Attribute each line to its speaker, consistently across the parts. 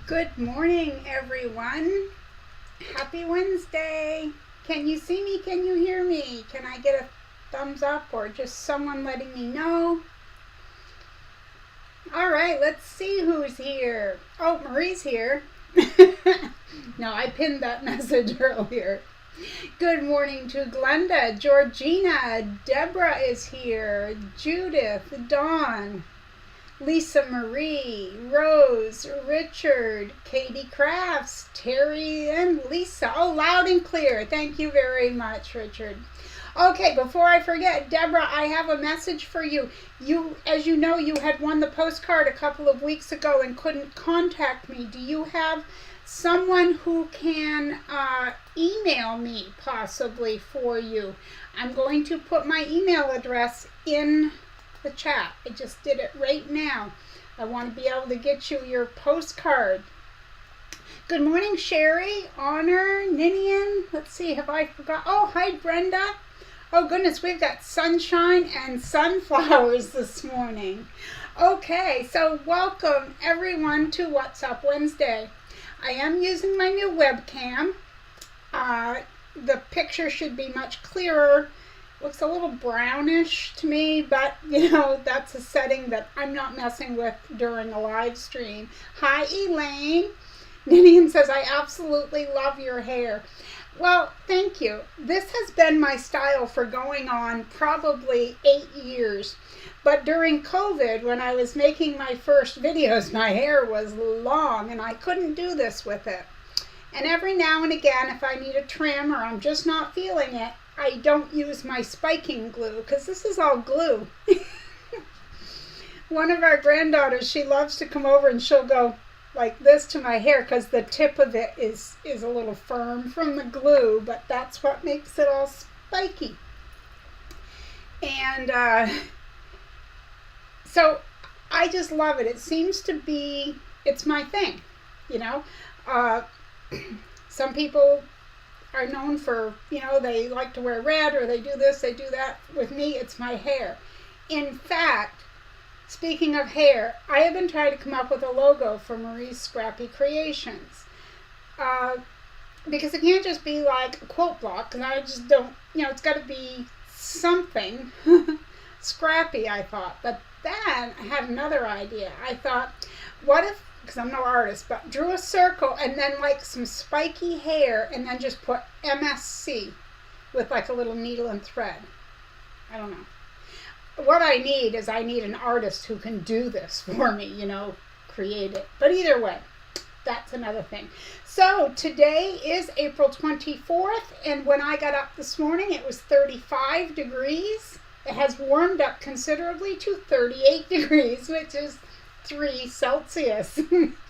Speaker 1: Good morning, everyone. Happy Wednesday. Can you see me? Can you hear me? Can I get a thumbs up or just someone letting me know? All right, let's see who's here. Oh, Marie's here. No, I pinned that message earlier. Good morning to Glenda, Georgina, Deborah is here, Judith, Dawn, Lisa Marie, Rose, Richard, Katie Crafts, Terry, and Lisa. Oh, loud and clear. Thank you very much, Richard. Okay, before I forget, Deborah, I have a message for you. As you know, you had won the postcard a couple of weeks ago and couldn't contact me. Do you have someone who can email me possibly for you? I'm going to put my email address in the chat. I just did it right now. I want to be able to get you your postcard. Good morning, Sherry, Honor, Ninian. Let's see, have I forgot? Oh, hi, Brenda. Oh, goodness, we've got sunshine and sunflowers this morning. Okay, so welcome, everyone, to What's Up Wednesday. I am using my new webcam. The picture should be much clearer. Looks a little brownish to me, but that's a setting that I'm not messing with during a live stream. Hi, Elaine. Ninian says, I absolutely love your hair. Well, thank you. This has been my style for going on probably 8 years. But during COVID, when I was making my first videos, my hair was long and I couldn't do this with it. And every now and again, if I need a trim or I'm just not feeling it, I don't use my spiking glue because this is all glue. One of our granddaughters, she loves to come over and she'll go like this to my hair because the tip of it is a little firm from the glue, but that's what makes it all spiky. And so I just love it. It seems to be, it's my thing, Some people are known for, they like to wear red or they do this, they do that. With me, it's my hair. In fact, speaking of hair, I have been trying to come up with a logo for Marie's Scrappy Creations. Because it can't just be like a quote block, and I just don't, it's got to be something scrappy, I thought. But then I had another idea. I thought, what if, because I'm no artist, but drew a circle and then like some spiky hair and then just put MSC with like a little needle and thread. I don't know. What I need is an artist who can do this for me, create it. But either way, that's another thing. So today is April 24th, and when I got up this morning, it was 35 degrees. It has warmed up considerably to 38 degrees, which is 3 Celsius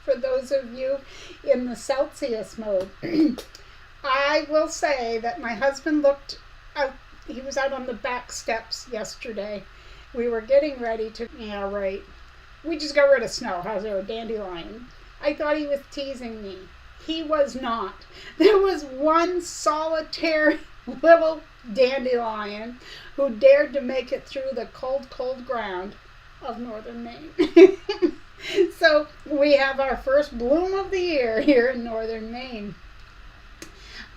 Speaker 1: for those of you in the Celsius mode. I will say that my husband looked out. He was out on the back steps yesterday. We were getting ready to, we just got rid of snow. How's there a dandelion? I thought he was teasing me. He was not. There was one solitary little dandelion who dared to make it through the cold, cold ground of northern Maine. So we have our first bloom of the year here in northern Maine.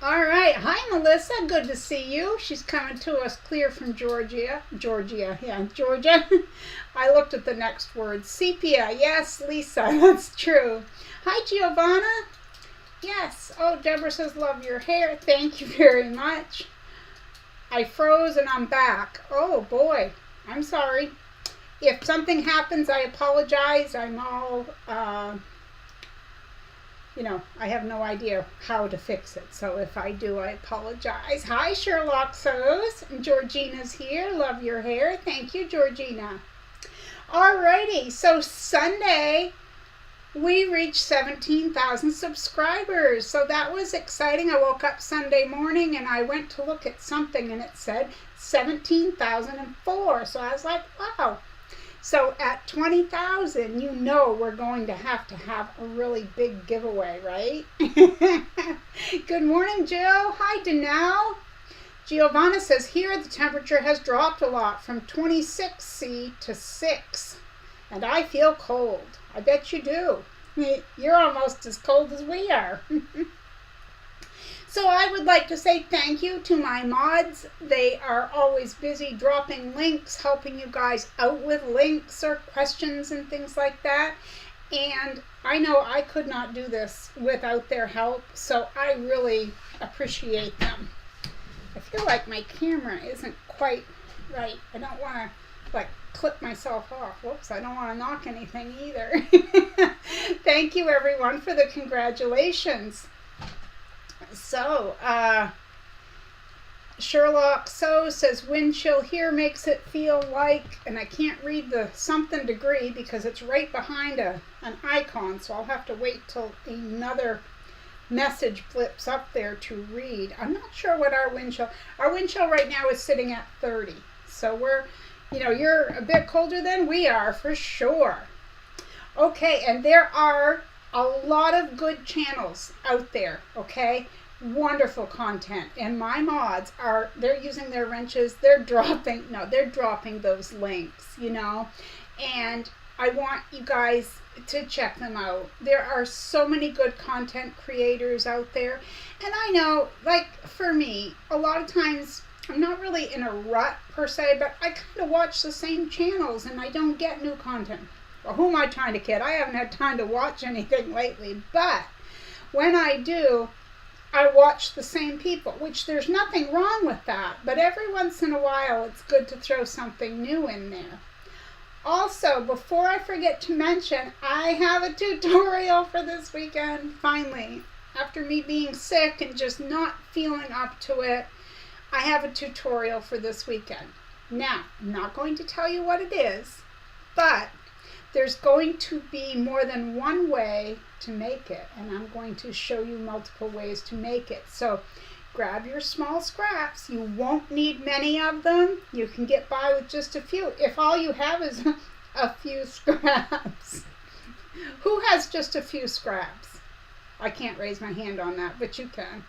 Speaker 1: All right. Hi, Melissa. Good to see you. She's coming to us clear from Georgia. Georgia. I looked at the next word. Sepia. Yes, Lisa. That's true. Hi, Giovanna. Yes. Oh, Deborah says, love your hair. Thank you very much. I froze and I'm back. Oh, boy. I'm sorry. If something happens, I apologize. I'm all, I have no idea how to fix it. So if I do, I apologize. Hi, Sherlock So's. Georgina's here. Love your hair. Thank you, Georgina. Alrighty. So Sunday, we reached 17,000 subscribers. So that was exciting. I woke up Sunday morning and I went to look at something and it said 17,004. So I was like, wow. So at 20,000, we're going to have a really big giveaway, right? Good morning, Jill. Hi, Danelle. Giovanna says, here the temperature has dropped a lot from 26 C to 6. And I feel cold. I bet you do. You're almost as cold as we are. So I would like to say thank you to my mods. They are always busy dropping links, helping you guys out with links or questions and things like that. And I know I could not do this without their help, so I really appreciate them. I feel like my camera isn't quite right. I don't want to clip myself off. Whoops, I don't want to knock anything either. Thank you everyone for the congratulations. So, Sherlock So says wind chill here makes it feel like, and I can't read the something degree because it's right behind an icon, so I'll have to wait till another message flips up there to read. I'm not sure what our wind chill right now is sitting at 30. So we're, you're a bit colder than we are for sure. Okay, and there are a lot of good channels out there, okay? Wonderful content. And my mods they're using their wrenches, they're dropping those links, and I want you guys to check them out. There are so many good content creators out there. And I know, for me, a lot of times I'm not really in a rut per se, but I kind of watch the same channels and I don't get new content. Well, who am I trying to kid? I haven't had time to watch anything lately, but when I do, I watch the same people, which there's nothing wrong with that, but every once in a while it's good to throw something new in there. Also, before I forget to mention, I have a tutorial for this weekend, finally. After me being sick and just not feeling up to it, I have a tutorial for this weekend. Now, I'm not going to tell you what it is, but there's going to be more than one way to make it, and I'm going to show you multiple ways to make it. So grab your small scraps. You won't need many of them. You can get by with just a few. If all you have is a few scraps. Who has just a few scraps? I can't raise my hand on that, but you can.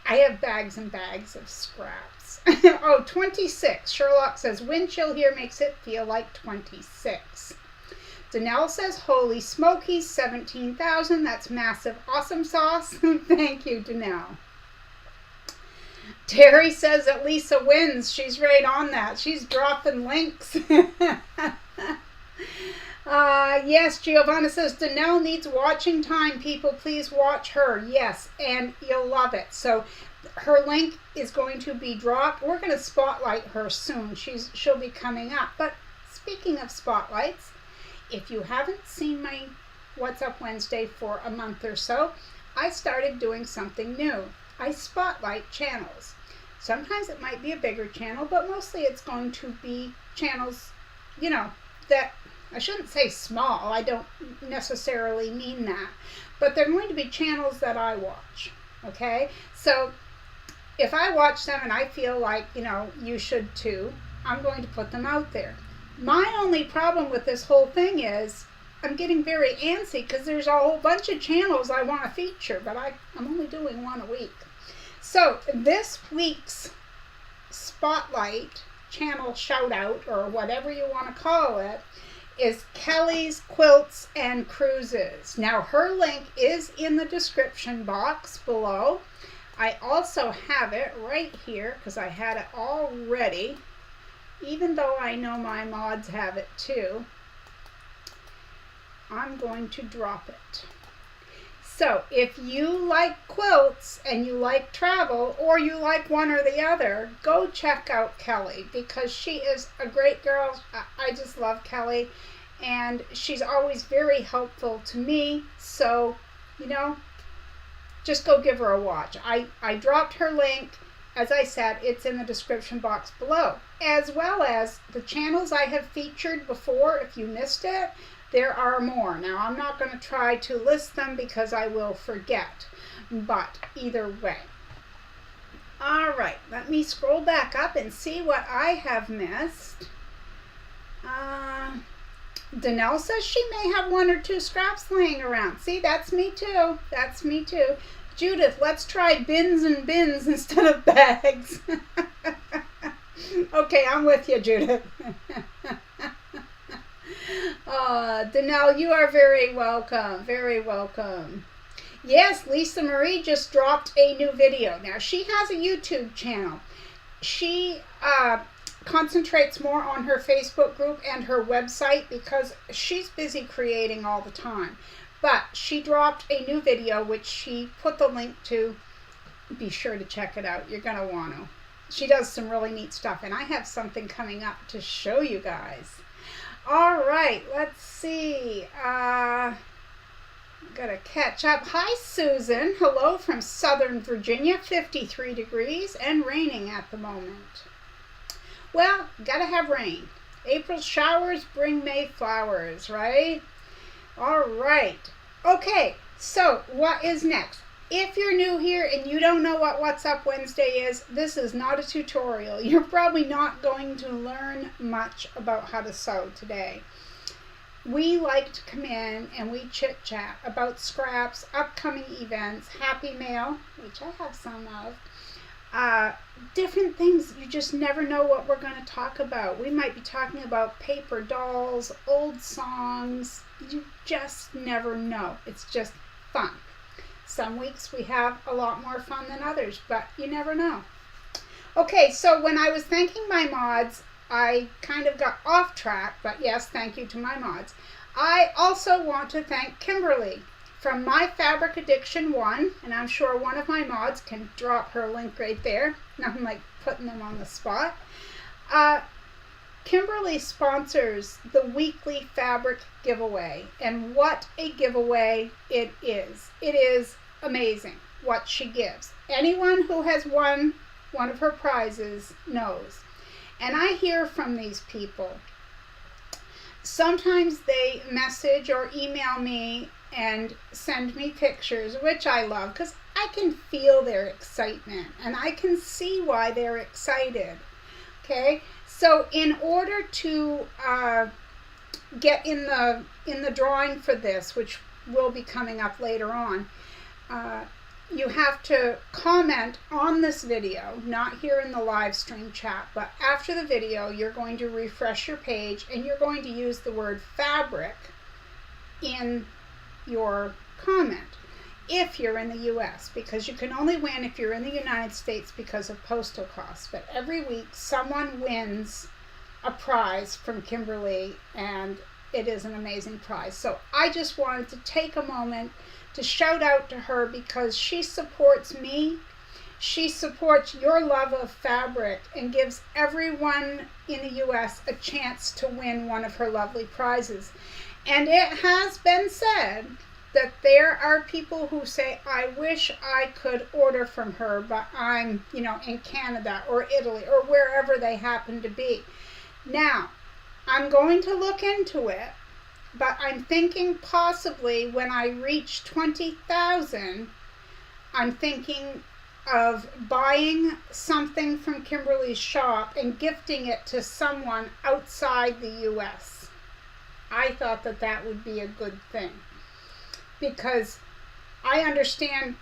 Speaker 1: I have bags and bags of scraps. Oh, 26. Sherlock says, wind chill here makes it feel like 26. Danelle says, holy smokies, 17,000. That's massive awesome sauce. Thank you, Danelle. Terry says that Lisa wins. She's right on that. She's dropping links. Yes, Giovanna says, Danelle needs watching time. People, please watch her. Yes, and you'll love it. So her link is going to be dropped. We're going to spotlight her soon. She'll be coming up. But speaking of spotlights, if you haven't seen my What's Up Wednesday for a month or so, I started doing something new. I spotlight channels. Sometimes it might be a bigger channel, but mostly it's going to be channels, that, I shouldn't say small, I don't necessarily mean that, but they're going to be channels that I watch, okay? So if I watch them and I feel like, you should too, I'm going to put them out there. My only problem with this whole thing is I'm getting very antsy because there's a whole bunch of channels I want to feature, but I'm only doing one a week. So this week's spotlight channel shout out, or whatever you want to call it, is Kelly's Quilts and Cruises. Now her link is in the description box below. I also have it right here because I had it all ready, even though I know my mods have it too. I'm going to drop it. So if you like quilts and you like travel, or you like one or the other, go check out Kelly, because she is a great girl. I just love Kelly, and she's always very helpful to me. So, just go give her a watch. I dropped her link. As I said, it's in the description box below, as well as the channels I have featured before. If you missed it, there are more. Now, I'm not going to try to list them because I will forget, but either way. All right, let me scroll back up and see what I have missed. Danelle says she may have one or two scraps laying around. See, that's me too. That's me too. Judith, let's try bins and bins instead of bags. Okay, I'm with you, Judith. Danelle, you are very welcome. Very welcome. Yes, Lisa Marie just dropped a new video. Now, she has a YouTube channel. She concentrates more on her Facebook group and her website because she's busy creating all the time. But she dropped a new video, which she put the link to. Be sure to check it out. You're going to want to. She does some really neat stuff, and I have something coming up to show you guys. All right, let's see. Gotta catch up. Hi, Susan. Hello from Southern Virginia. 53 degrees and raining at the moment. Well, gotta have rain. April showers bring May flowers, right? All right. Okay, so what is next? If you're new here and you don't know what What's Up Wednesday is, this is not a tutorial. You're probably not going to learn much about how to sew today. We like to come in and we chit-chat about scraps, upcoming events, Happy Mail, which I have some of, different things. You just never know what we're going to talk about. We might be talking about paper dolls, old songs. You just never know. It's just fun. Some weeks we have a lot more fun than others, but you never know. Okay, so when I was thanking my mods, I kind of got off track, but yes, thank you to my mods. I also want to thank Kimberly from My Fabric Addiction 1, and I'm sure one of my mods can drop her link right there. Nothing like putting them on the spot. Kimberly sponsors the weekly fabric giveaway, and what a giveaway it is. It is amazing what she gives. Anyone who has won one of her prizes knows. And I hear from these people. Sometimes they message or email me and send me pictures, which I love because I can feel their excitement and I can see why they're excited. Okay, so in order to get in the drawing for this, which will be coming up later on, you have to comment on this video, not here in the live stream chat, but after the video, you're going to refresh your page and you're going to use the word fabric in your comment if you're in the US, because you can only win if you're in the United States because of postal costs. But every week someone wins a prize from Kimberly, and it is an amazing prize. So I just wanted to take a moment to shout out to her because she supports me. She supports your love of fabric and gives everyone in the US a chance to win one of her lovely prizes. And it has been said that there are people who say, I wish I could order from her, but I'm, in Canada or Italy or wherever they happen to be. Now, I'm going to look into it. But I'm thinking possibly when I reach 20,000, I'm thinking of buying something from Kimberly's shop and gifting it to someone outside the US. I thought that that would be a good thing because I understand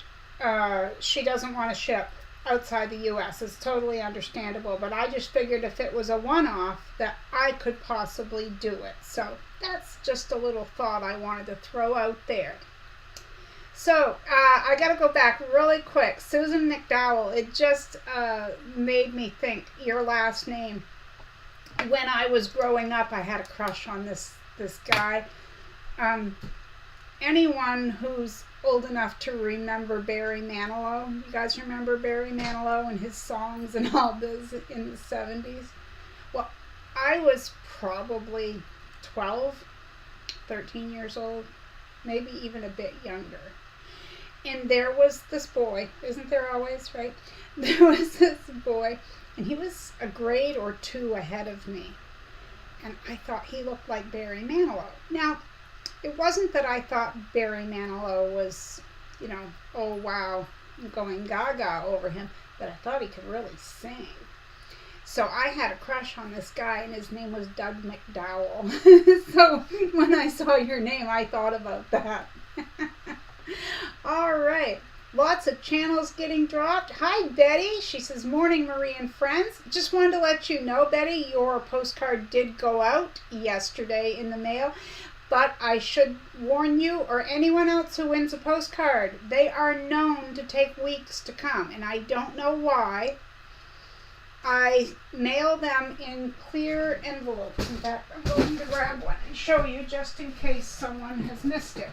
Speaker 1: she doesn't want to ship outside the US. It's totally understandable, but I just figured if it was a one-off that I could possibly do it. So that's just a little thought I wanted to throw out there. So I got to go back really quick. Susan McDowell, it just made me think your last name. When I was growing up, I had a crush on this guy. Anyone who's old enough to remember Barry Manilow, you guys remember Barry Manilow and his songs and all this in the 70s? Well, I was probably 12, 13 years old, maybe even a bit younger. And there was this boy, isn't there always, right? There was this boy, and he was a grade or two ahead of me. And I thought he looked like Barry Manilow. Now, it wasn't that I thought Barry Manilow was, oh wow, going gaga over him, but I thought he could really sing. So I had a crush on this guy, and his name was Doug McDowell. So when I saw your name, I thought about that. All right. Lots of channels getting dropped. Hi, Betty. She says, morning, Marie and friends. Just wanted to let you know, Betty, your postcard did go out yesterday in the mail. But I should warn you, or anyone else who wins a postcard, they are known to take weeks to come. And I don't know why. I mail them in clear envelopes. In fact, I'm going to grab one and show you just in case someone has missed it.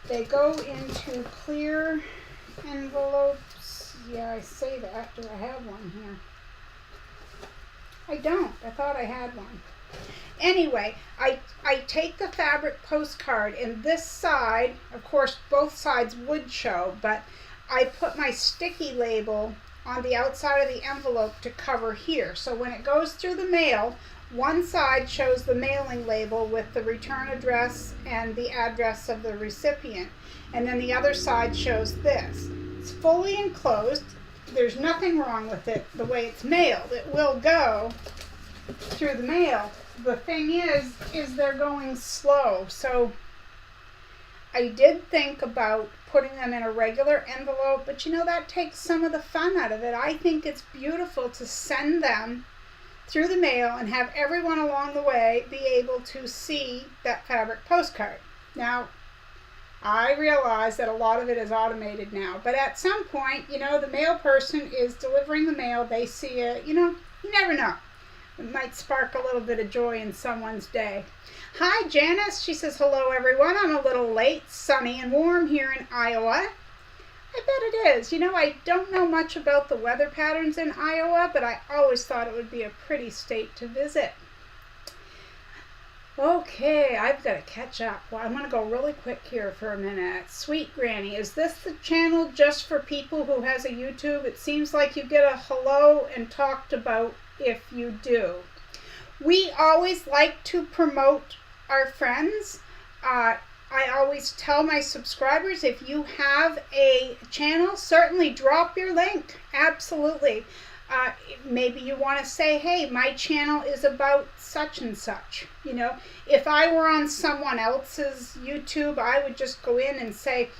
Speaker 1: They go into clear envelopes. Yeah, I say that. Do I have one here? I don't. I thought I had one. Anyway, I take the fabric postcard, and this side, of course, both sides would show, but I put my sticky label on the outside of the envelope to cover here. So when it goes through the mail, one side shows the mailing label with the return address and the address of the recipient, and then the other side shows this. It's fully enclosed. There's nothing wrong with it the way it's mailed. It will go through the mail. The thing is they're going slow. So I did think about putting them in a regular envelope, but you know, that takes some of the fun out of it. I think it's beautiful to send them through the mail and have everyone along the way be able to see that fabric postcard. Now, I realize that a lot of it is automated now, but at some point, you know, the mail person is delivering the mail, they see it, you know, you never know. It might spark a little bit of joy in someone's day. Hi, Janice. She says, hello, everyone. I'm a little late, sunny and warm here in Iowa. I bet it is. You know, I don't know much about the weather patterns in Iowa, but I always thought it would be a pretty state to visit. Okay, I've got to catch up. Well, I'm going to go really quick here for a minute. Sweet Granny, is this the channel just for people who has a YouTube? It seems like you get a hello and talked about if you do. We always like to promote our friends. I always tell my subscribers, if you have a channel, certainly drop your link. Absolutely. Maybe you want to say, hey, my channel is about such and such. You know, if I were on someone else's YouTube, I would just go in and say,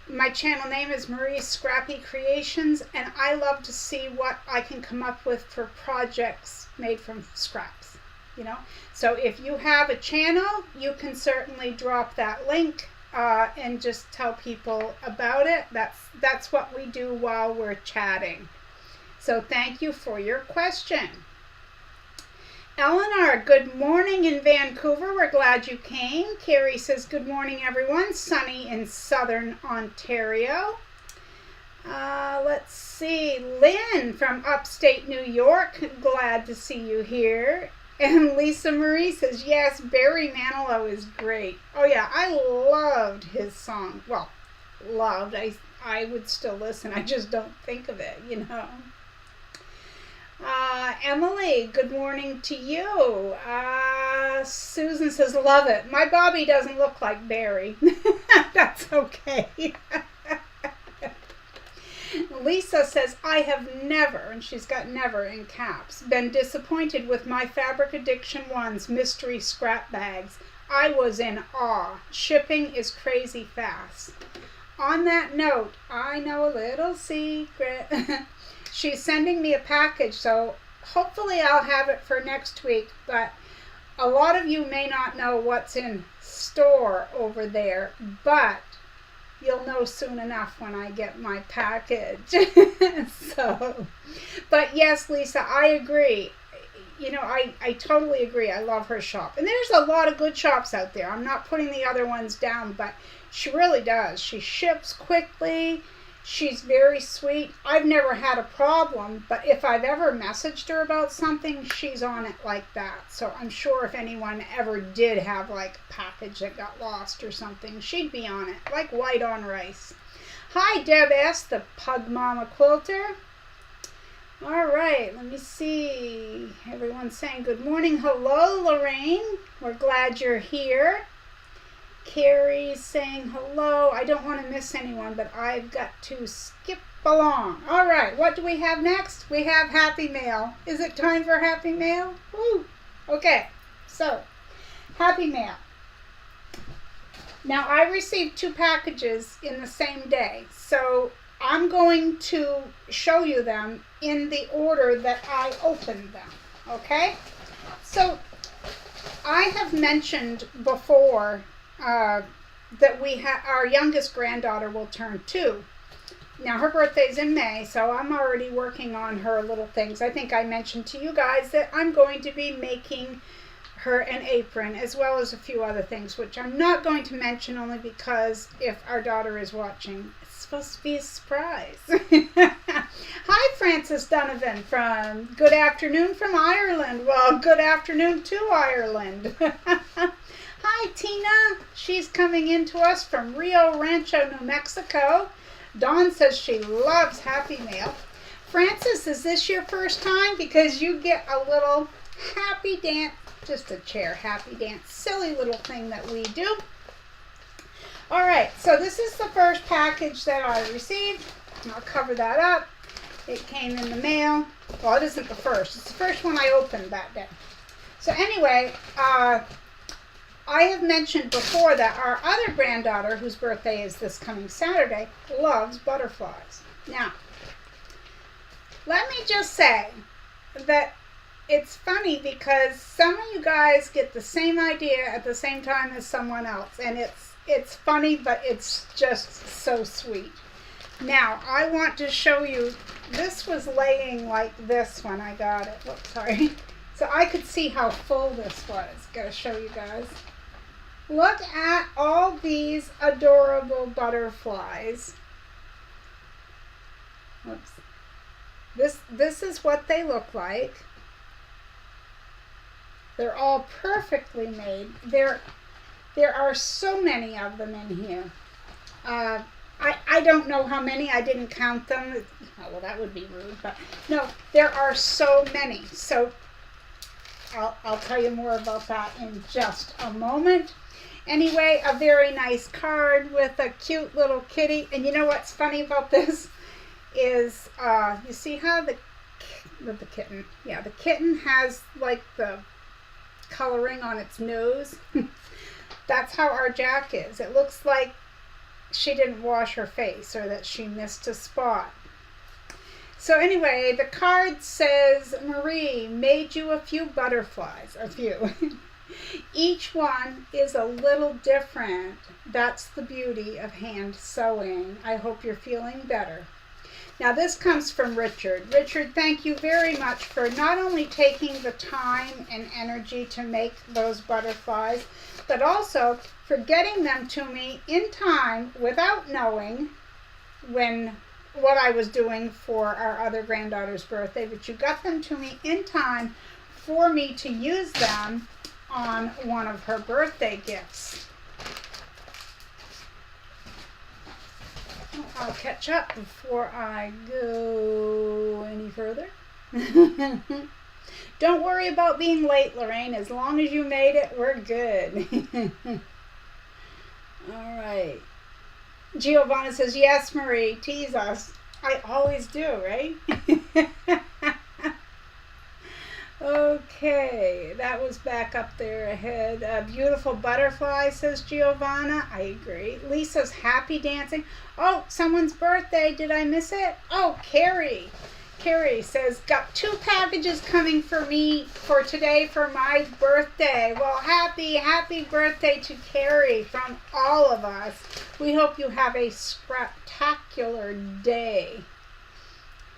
Speaker 1: my channel name is Marie's Scrappy Creations, and I love to see what I can come up with for projects made from scraps. You know, so if you have a channel, you can certainly drop that link and just tell people about it. That's what we do while we're chatting. So thank you for your question. Eleanor, good morning in Vancouver. We're glad you came. Carrie says, good morning, everyone. Sunny in southern Ontario. Let's see. Lynn from upstate New York. Glad to see you here. And Lisa Marie says, yes, Barry Manilow is great. Oh, yeah, I loved his song. Well, loved. I would still listen. I just don't think of it, you know. Emily, good morning to you. Susan says, love it. My Bobby doesn't look like Barry. That's okay. Lisa says, I have never, and she's got never in caps, been disappointed with my Fabric Addiction 1's mystery scrap bags. I was in awe. Shipping is crazy fast. On that note, I know a little secret. She's sending me a package, so hopefully I'll have it for next week, but a lot of you may not know what's in store over there, but you'll know soon enough when I get my package. So, but yes, Lisa, I agree. You know, I totally agree. I love her shop. And there's a lot of good shops out there. I'm not putting the other ones down, but she really does. She ships quickly. She's very sweet. I've never had a problem, but if I've ever messaged her about something, she's on it like that. So I'm sure if anyone ever did have like a package that got lost or something, she'd be on it, like white on rice. Hi, Deb S., the Pug Mama Quilter. All right, let me see. Everyone's saying good morning. Hello, Lorraine. We're glad you're here. Carrie's saying hello. I don't want to miss anyone, but I've got to skip along. All right, what do we have next? We have Happy Mail. Is it time for Happy Mail? Woo! Okay, so Happy Mail. Now, I received 2 packages in the same day, so I'm going to show you them in the order that I opened them, okay? So, I have mentioned before that our youngest granddaughter will turn 2. Now, her birthday's in May, so I'm already working on her little things. I think I mentioned to you guys that I'm going to be making her an apron, as well as a few other things, which I'm not going to mention only because if our daughter is watching, it's supposed to be a surprise. Hi, Frances Donovan from Good Afternoon from Ireland. Well, good afternoon to Ireland. Hi, Tina. She's coming in to us from Rio Rancho, New Mexico. Dawn says she loves Happy Meal. Frances, is this your first time? Because you get a little happy dance, just a chair happy dance, silly little thing that we do. All right, so this is the first package that I received. I'll cover that up. It came in the mail. Well, it isn't the first. It's the first one I opened that day. So anyway, I have mentioned before that our other granddaughter, whose birthday is this coming Saturday, loves butterflies. Now, let me just say that it's funny because some of you guys get the same idea at the same time as someone else, and it's funny, but it's just so sweet. Now, I want to show you, this was laying like this when I got it. Whoops, sorry. So I could see how full this was. Gotta show you guys. Look at all these adorable butterflies. Whoops. This is what they look like. They're all perfectly made. There are so many of them in here. I don't know how many. I didn't count them. Oh, well, that would be rude. But no, there are so many. So I'll tell you more about that in just a moment. Anyway, a very nice card with a cute little kitty. And you know what's funny about this is, you see how the kitten, yeah, the kitten has like the coloring on its nose. That's how our Jack is. It looks like she didn't wash her face or that she missed a spot. So anyway, the card says, Marie made you a few butterflies, a few. Each one is a little different. That's the beauty of hand sewing. I hope you're feeling better. Now this comes from Richard. Richard, thank you very much for not only taking the time and energy to make those butterflies, but also for getting them to me in time without knowing what I was doing for our other granddaughter's birthday, but you got them to me in time for me to use them on one of her birthday gifts. I'll catch up before I go any further. Don't worry about being late, Lorraine. As long as you made it, we're good. All right. Giovanna says, yes, Marie, tease us. I always do, right? Okay, that was back up there ahead. Beautiful butterfly, says Giovanna. I agree. Lisa's happy dancing. Oh, someone's birthday. Did I miss it? Oh, Carrie. Carrie says, got 2 packages coming for me for today for my birthday. Well, happy birthday to Carrie from all of us. We hope you have a spectacular day.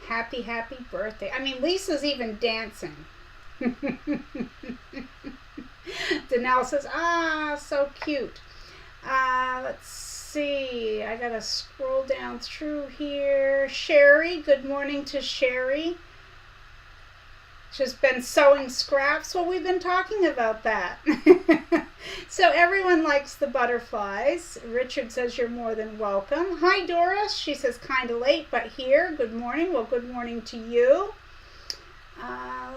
Speaker 1: Happy birthday. I mean, Lisa's even dancing. Danelle says, so cute. Let's see. I gotta scroll down through here. Sherry, good morning to Sherry. She's been sewing scraps. Well, we've been talking about that. So everyone likes the butterflies. Richard says you're more than welcome. Hi, Doris. She says kind of late, but here. Good morning. Well, good morning to you.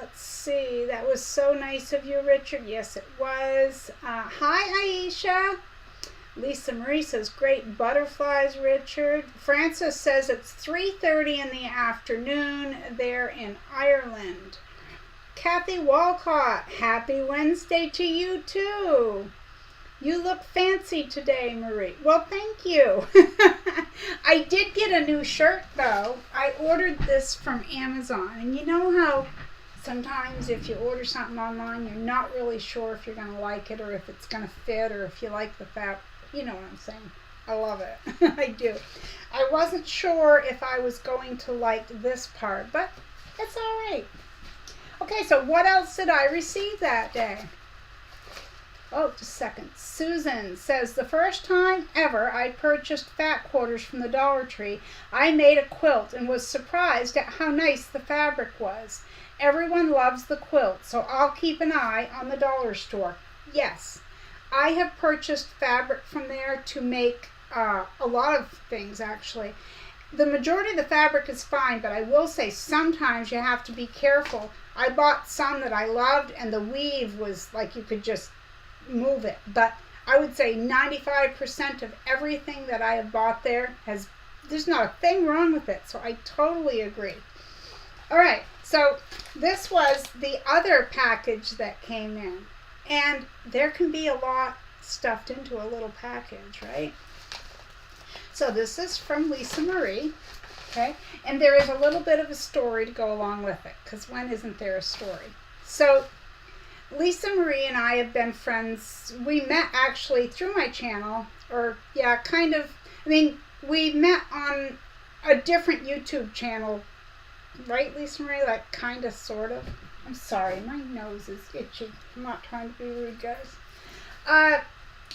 Speaker 1: Let's see. That was so nice of you, Richard. Yes, it was. Hi, Aisha. Lisa Marie says, great butterflies, Richard. Frances says it's 3:30 in the afternoon there in Ireland. Kathy Walcott, happy Wednesday to you too. You look fancy today, Marie. Well, thank you. I did get a new shirt, though. I ordered this from Amazon. And you know how sometimes if you order something online, you're not really sure if you're going to like it or if it's going to fit or if you like the fabric. You know what I'm saying. I love it. I do. I wasn't sure if I was going to like this part, but it's all right. Okay, so what else did I receive that day? Oh, just a second. Susan says, the first time ever I purchased fat quarters from the Dollar Tree, I made a quilt and was surprised at how nice the fabric was. Everyone loves the quilt, so I'll keep an eye on the dollar store. Yes, I have purchased fabric from there to make a lot of things, actually. The majority of the fabric is fine, but I will say sometimes you have to be careful. I bought some that I loved, and the weave was like you could just move it. But I would say 95% of everything that I have bought there's not a thing wrong with it. So I totally agree. All right, so this was the other package that came in. And there can be a lot stuffed into a little package, right? So this is from Lisa Marie, okay? And there is a little bit of a story to go along with it, because when isn't there a story? So Lisa Marie and I have been friends. We met actually through my channel, or yeah, kind of. I mean, we met on a different YouTube channel, right, Lisa Marie? Like, kind of, sort of. I'm sorry, my nose is itchy. I'm not trying to be rude, guys.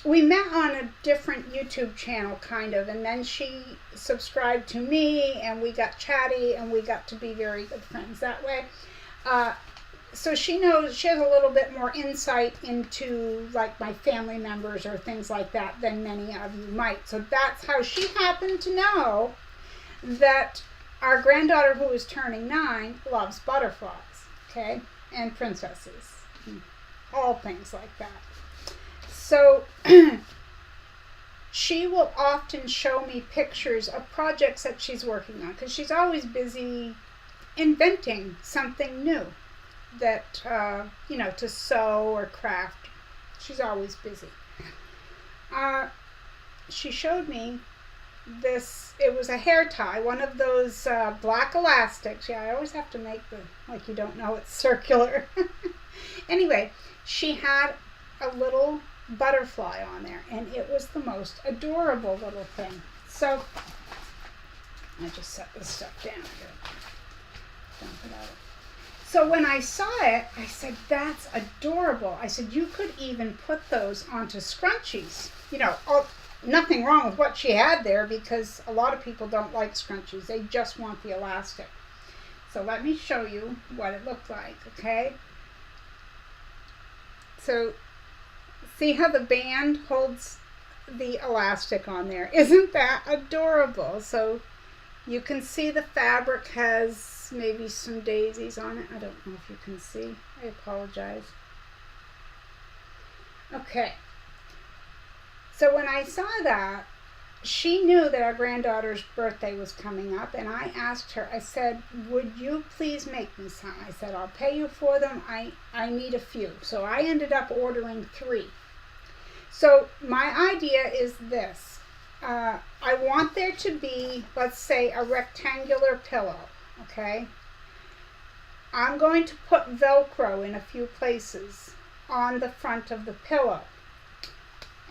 Speaker 1: We met on a different YouTube channel, kind of, and then she subscribed to me, and we got chatty, and we got to be very good friends that way. So she has a little bit more insight into, like, my family members or things like that than many of you might. So that's how she happened to know that our granddaughter, who is turning 9, loves butterflies, okay, and princesses, all things like that. So she will often show me pictures of projects that she's working on, because she's always busy inventing something new that, to sew or craft. She's always busy. She showed me this. It was a hair tie, one of those black elastics. Yeah, I always have to make like you don't know it's circular. Anyway, she had a little butterfly on there, and it was the most adorable little thing. So I just set this stuff down here. Dump it out. So when I saw it, I said, that's adorable. I said, you could even put those onto scrunchies. Nothing wrong with what she had there, because a lot of people don't like scrunchies. They just want the elastic. So let me show you what it looked like, okay? So see how the band holds the elastic on there? Isn't that adorable? So you can see the fabric has maybe some daisies on it. I don't know if you can see. I apologize. Okay. So when I saw that, she knew that our granddaughter's birthday was coming up, and I asked her, I said, would you please make me some? I said, I'll pay you for them. I need a few. So I ended up ordering 3. So my idea is this. I want there to be, let's say, a rectangular pillow, okay? I'm going to put Velcro in a few places on the front of the pillow.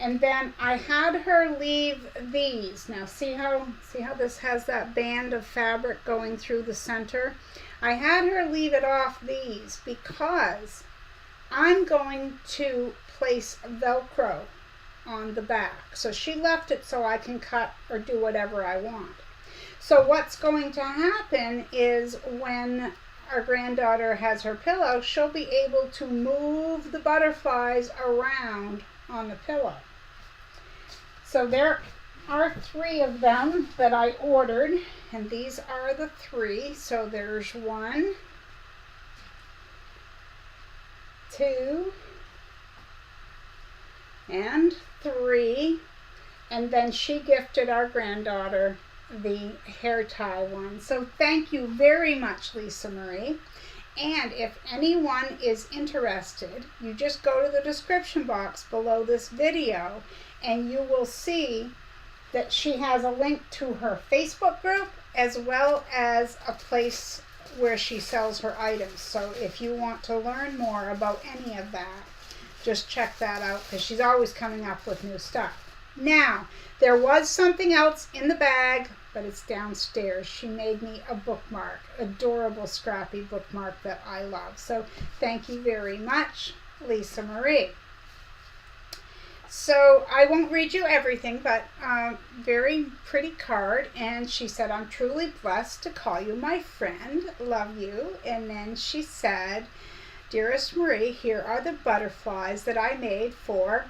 Speaker 1: And then I had her leave these. Now see how this has that band of fabric going through the center? I had her leave it off these because I'm going to place Velcro on the back. So she left it so I can cut or do whatever I want. So what's going to happen is when our granddaughter has her pillow, she'll be able to move the butterflies around on the pillow. So there are 3 of them that I ordered, and these are the 3. So there's 1, 2, and 3, and then she gifted our granddaughter the hair tie one. So thank you very much, Lisa Marie. And if anyone is interested, you just go to the description box below this video and you will see that she has a link to her Facebook group as well as a place where she sells her items. So if you want to learn more about any of that, just check that out because she's always coming up with new stuff. Now, there was something else in the bag, but it's downstairs. She made me a bookmark, adorable Scrappy bookmark that I love. So thank you very much, Lisa Marie. So I won't read you everything, but very pretty card. And she said, I'm truly blessed to call you my friend. Love you. And then she said, Dearest Marie, here are the butterflies that I made for.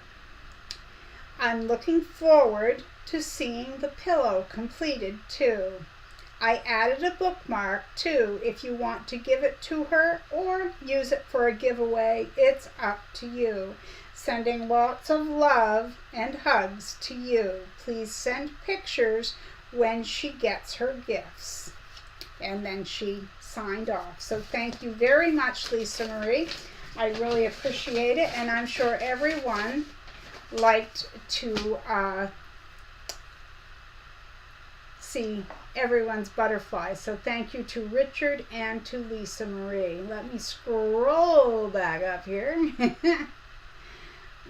Speaker 1: I'm looking forward to seeing the pillow completed too. I added a bookmark too if you want to give it to her or use it for a giveaway. It's up to you. Sending lots of love and hugs to you. Please send pictures when she gets her gifts. And then she signed off. So thank you very much, Lisa Marie. I really appreciate it, and I'm sure everyone liked to see everyone's butterflies. So thank you to Richard and to Lisa Marie. Let me scroll back up here.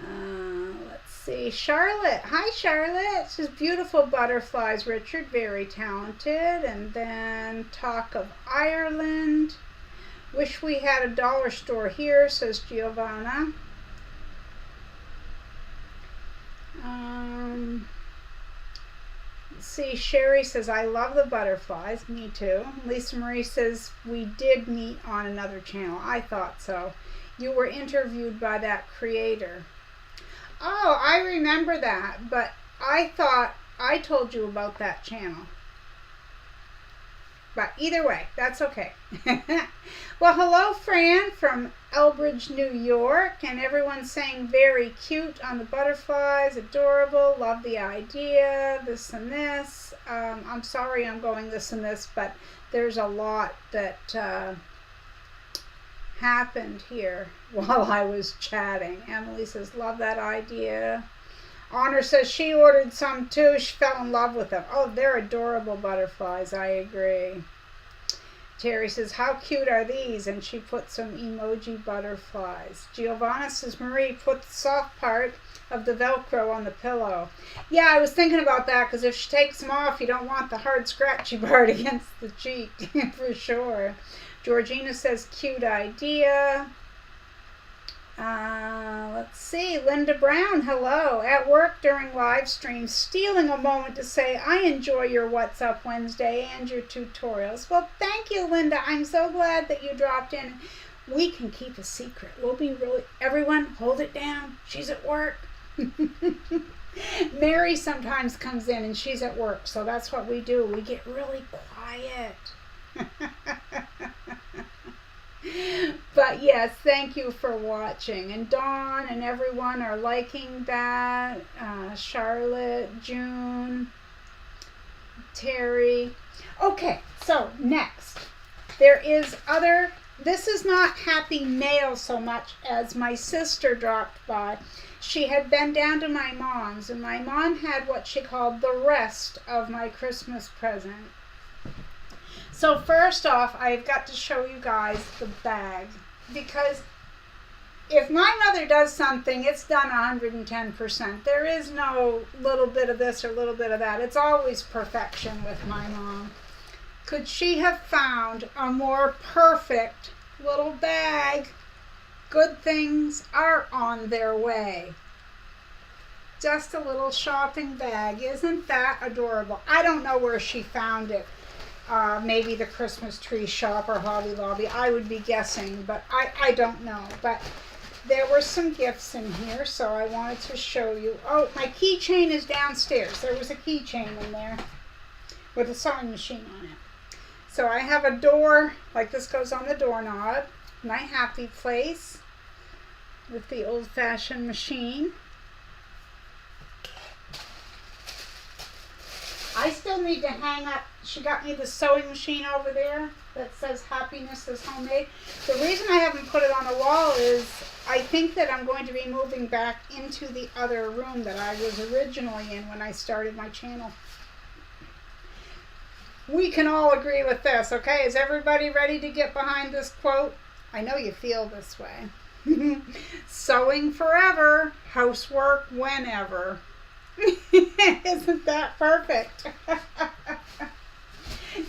Speaker 1: Let's see. Charlotte. Hi, Charlotte. She's beautiful butterflies, Richard. Very talented. And then Talk of Ireland. Wish we had a dollar store here, says Giovanna. Let's see. Sherry says, I love the butterflies. Me too. Lisa Marie says, we did meet on another channel. I thought so. You were interviewed by that creator. Oh, I remember that, but I thought I told you about that channel. But either way, that's okay. Well, hello, Fran from Elbridge, New York, and everyone's saying very cute on the butterflies, adorable, love the idea, this and this. I'm sorry I'm going this and this, but there's a lot that happened here while I was chatting. Emily says, love that idea. Honor says she ordered some too. She fell in love with them. Oh, they're adorable butterflies. I agree. Terry says, how cute are these? And she put some emoji butterflies. Giovanna says, Marie, put the soft part of the Velcro on the pillow. Yeah, I was thinking about that because if she takes them off, you don't want the hard scratchy part against the cheek for sure. Georgina says, cute idea. Let's see. Linda Brown, hello. At work during live stream, stealing a moment to say, I enjoy your What's Up Wednesday and your tutorials. Well, thank you, Linda. I'm so glad that you dropped in. We can keep a secret. We'll be really, everyone, hold it down. She's at work. Mary sometimes comes in and she's at work, so that's what we do. We get really quiet. But yes, thank you for watching. And Dawn and everyone are liking that. Charlotte, June, Terry. Okay, so next. There is other, this is not happy mail so much as my sister dropped by. She had been down to my mom's, and my mom had what she called the rest of my Christmas present. So first off, I've got to show you guys the bag, because if my mother does something, it's done 110%. There is no little bit of this or little bit of that. It's always perfection with my mom. Could she have found a more perfect little bag? Good things are on their way. Just a little shopping bag. Isn't that adorable? I don't know where she found it. Maybe the Christmas tree shop or Hobby Lobby. I would be guessing, but I don't know. But there were some gifts in here, so I wanted to show you. Oh, my keychain is downstairs. There was a keychain in there with a sewing machine on it. So I have a door, like this goes on the doorknob. My happy place with the old-fashioned machine. I still still need to hang up. She got me the sewing machine over there that says happiness is homemade. The reason I haven't put it on the wall is I think that I'm going to be moving back into the other room that I was originally in when I started my channel. We can all agree with this, okay? Is everybody ready to get behind this quote? I know you feel this way. Sewing forever, housework whenever. Isn't that perfect?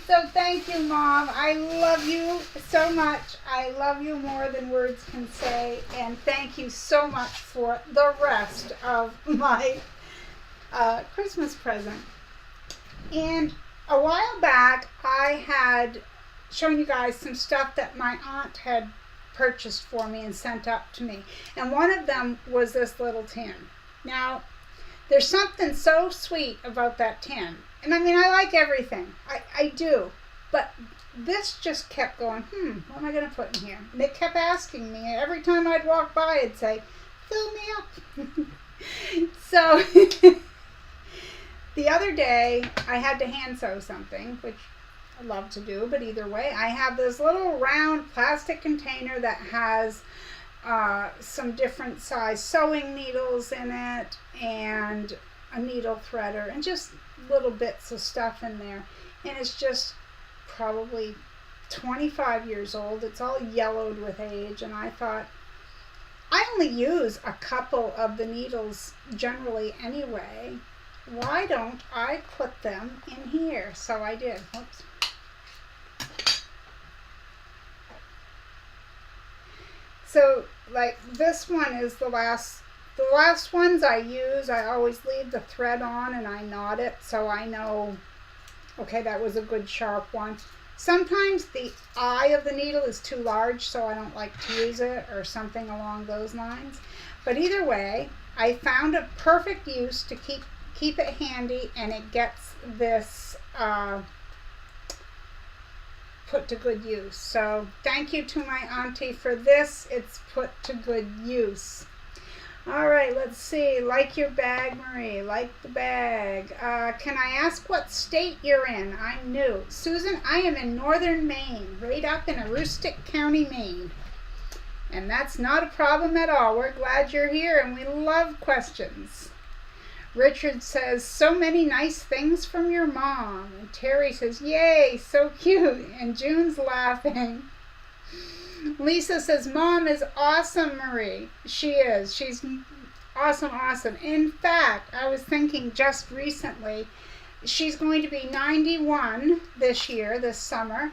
Speaker 1: So thank you, Mom. I love you so much. I love you more than words can say. And thank you so much for the rest of my Christmas present. And a while back, I had shown you guys some stuff that my aunt had purchased for me and sent up to me. And one of them was this little tin. Now, there's something so sweet about that tin. And I mean, I like everything. I do. But this just kept going, what am I going to put in here? And they kept asking me. Every time I'd walk by, I'd say, fill me up. So the other day, I had to hand sew something, which I love to do. But either way, I have this little round plastic container that has some different size sewing needles in it and a needle threader and just little bits of stuff in there. And it's just probably 25 years old. It's all yellowed with age. And I thought, I only use a couple of the needles generally anyway. Why don't I put them in here? So I did. Whoops. So, like, this one is the last ones I use. I always leave the thread on and I knot it so I know, okay, that was a good sharp one. Sometimes the eye of the needle is too large, so I don't like to use it, or something along those lines. But either way, I found a perfect use to keep it handy, and it gets this put to good use. So thank you to my auntie for this. It's put to good use. All right, let's see. Like your bag, Marie. Like the bag. Can I ask what state you're in? I'm new. Susan, I am in northern Maine, right up in Aroostook County, Maine. And that's not a problem at all. We're glad you're here, and we love questions. Richard says, so many nice things from your mom. And Terry says, yay, so cute. And June's laughing. Lisa says, Mom is awesome, Marie. She is. She's awesome, awesome. In fact, I was thinking just recently, she's going to be 91 this year, this summer.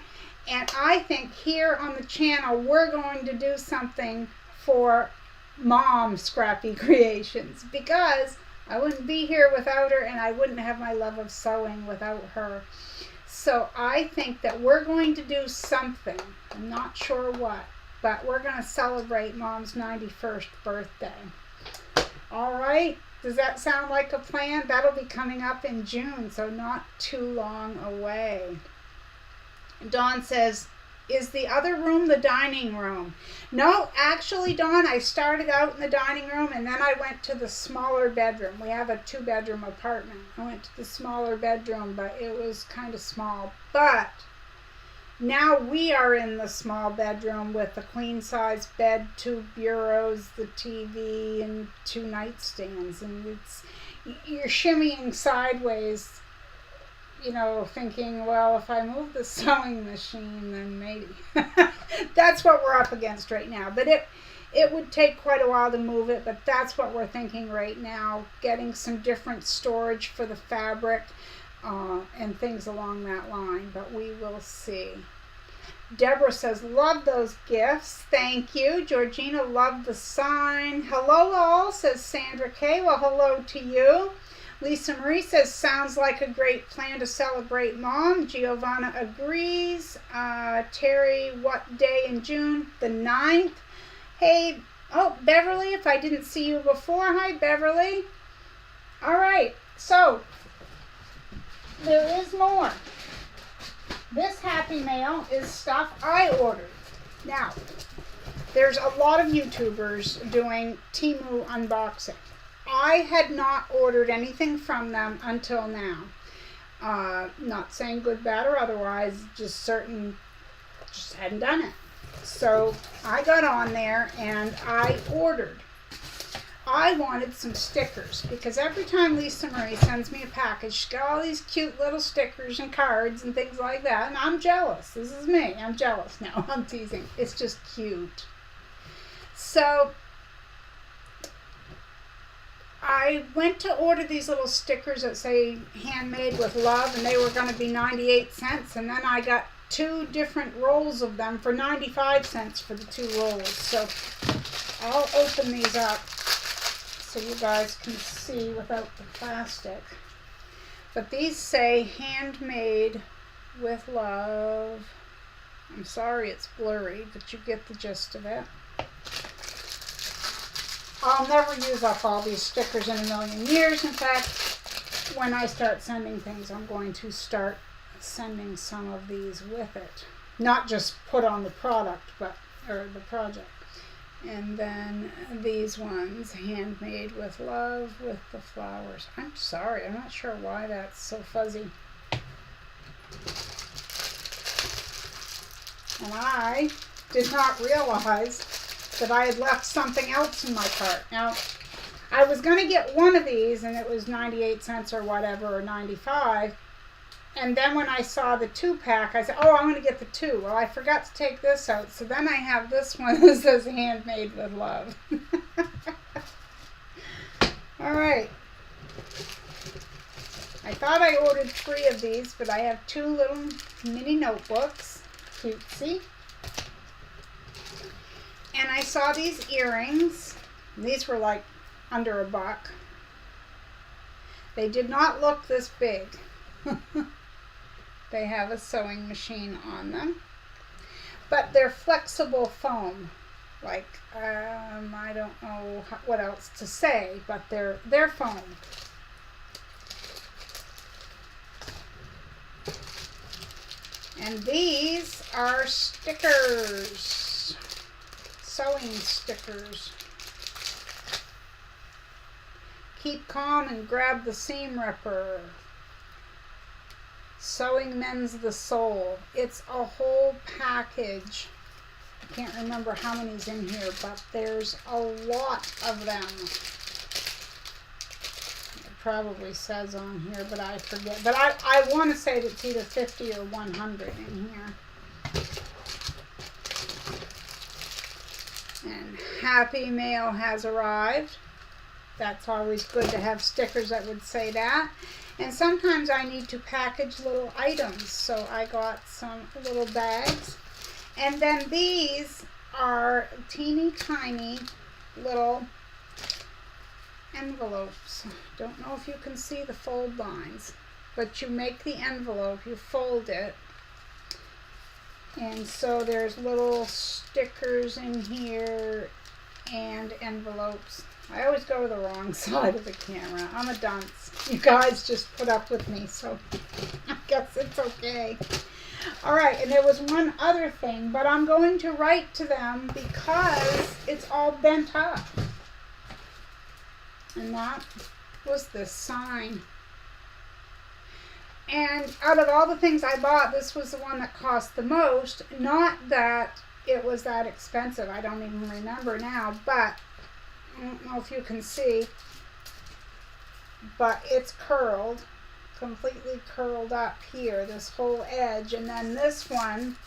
Speaker 1: And I think here on the channel, we're going to do something for Mom Scrappy Creations, because I wouldn't be here without her, and I wouldn't have my love of sewing without her. So I think that we're going to do something. I'm not sure what, but we're going to celebrate Mom's 91st birthday. All right. Does that sound like a plan? That'll be coming up in June, so not too long away. Dawn says, is the other room the dining room? No, actually, Dawn, I started out in the dining room, and then I went to the smaller bedroom. We have a 2-bedroom apartment. I went to the smaller bedroom, but it was kind of small. But now we are in the small bedroom with the queen-size bed, 2 bureaus, the TV, and 2 nightstands. And you're shimmying sideways, you know, thinking, well, if I move the sewing machine, then maybe. That's what we're up against right now. But it would take quite a while to move it, but that's what we're thinking right now, getting some different storage for the fabric and things along that line, but we will see. Deborah says, love those gifts. Thank you. Georgina, love the sign. Hello all, says Sandra K. Well, hello to you. Lisa Marie says, sounds like a great plan to celebrate Mom. Giovanna agrees. Terry, what day in June? The 9th. Hey, Beverly, if I didn't see you before. Hi, Beverly. All right, so there is more. This Happy Mail is stuff I ordered. Now, there's a lot of YouTubers doing Temu unboxing. I had not ordered anything from them until now. Not saying good, bad, or otherwise, just hadn't done it. So I got on there and I ordered. I wanted some stickers because every time Lisa Marie sends me a package, she's got all these cute little stickers and cards and things like that, and I'm jealous. This is me. I'm jealous. No, I'm teasing. It's just cute. So I went to order these little stickers that say handmade with love, and they were going to be 98 cents, and then I got 2 different rolls of them for 95 cents for the 2 rolls. So I'll open these up so you guys can see without the plastic. But these say handmade with love. I'm sorry it's blurry, but you get the gist of it. I'll never use up all these stickers in a million years. In fact, when I start sending things, I'm going to start sending some of these with it. Not just put on the product, or the project. And then these ones, handmade with love with the flowers. I'm sorry, I'm not sure why that's so fuzzy. And I did not realize that I had left something else in my cart. Now, I was going to get one of these, and it was 98 cents or whatever, or 95. And then when I saw the 2-pack, I said, oh, I'm going to get the 2. Well, I forgot to take this out. So then I have this one that says handmade with love. All right. I thought I ordered 3 of these, but I have 2 little mini notebooks. Cutesy. And I saw these earrings. These were like under $1. They did not look this big. They have a sewing machine on them. But they're flexible foam. Like, I don't know what else to say, but they're foam. And these are stickers. Sewing stickers. Keep calm and grab the seam ripper. Sewing mends the soul. It's a whole package. I can't remember how many's in here, but there's a lot of them. It probably says on here, but I forget. But I want to say that it's either 50 or 100 in here. And Happy Mail has arrived. That's always good to have stickers that would say that. And sometimes I need to package little items, so I got some little bags. And then these are teeny tiny little envelopes. Don't know if you can see the fold lines, but you make the envelope, you fold it. And so there's little stickers in here and envelopes. I always go to the wrong side of the camera. I'm a dunce. You guys just put up with me, so I guess it's okay. All right, and there was one other thing, but I'm going to write to them because it's all bent up. And that was this sign. And out of all the things I bought, this was the one that cost the most. Not that it was that expensive. I don't even remember now, but I don't know if you can see, but it's curled, completely curled up here, this whole edge. And then this one,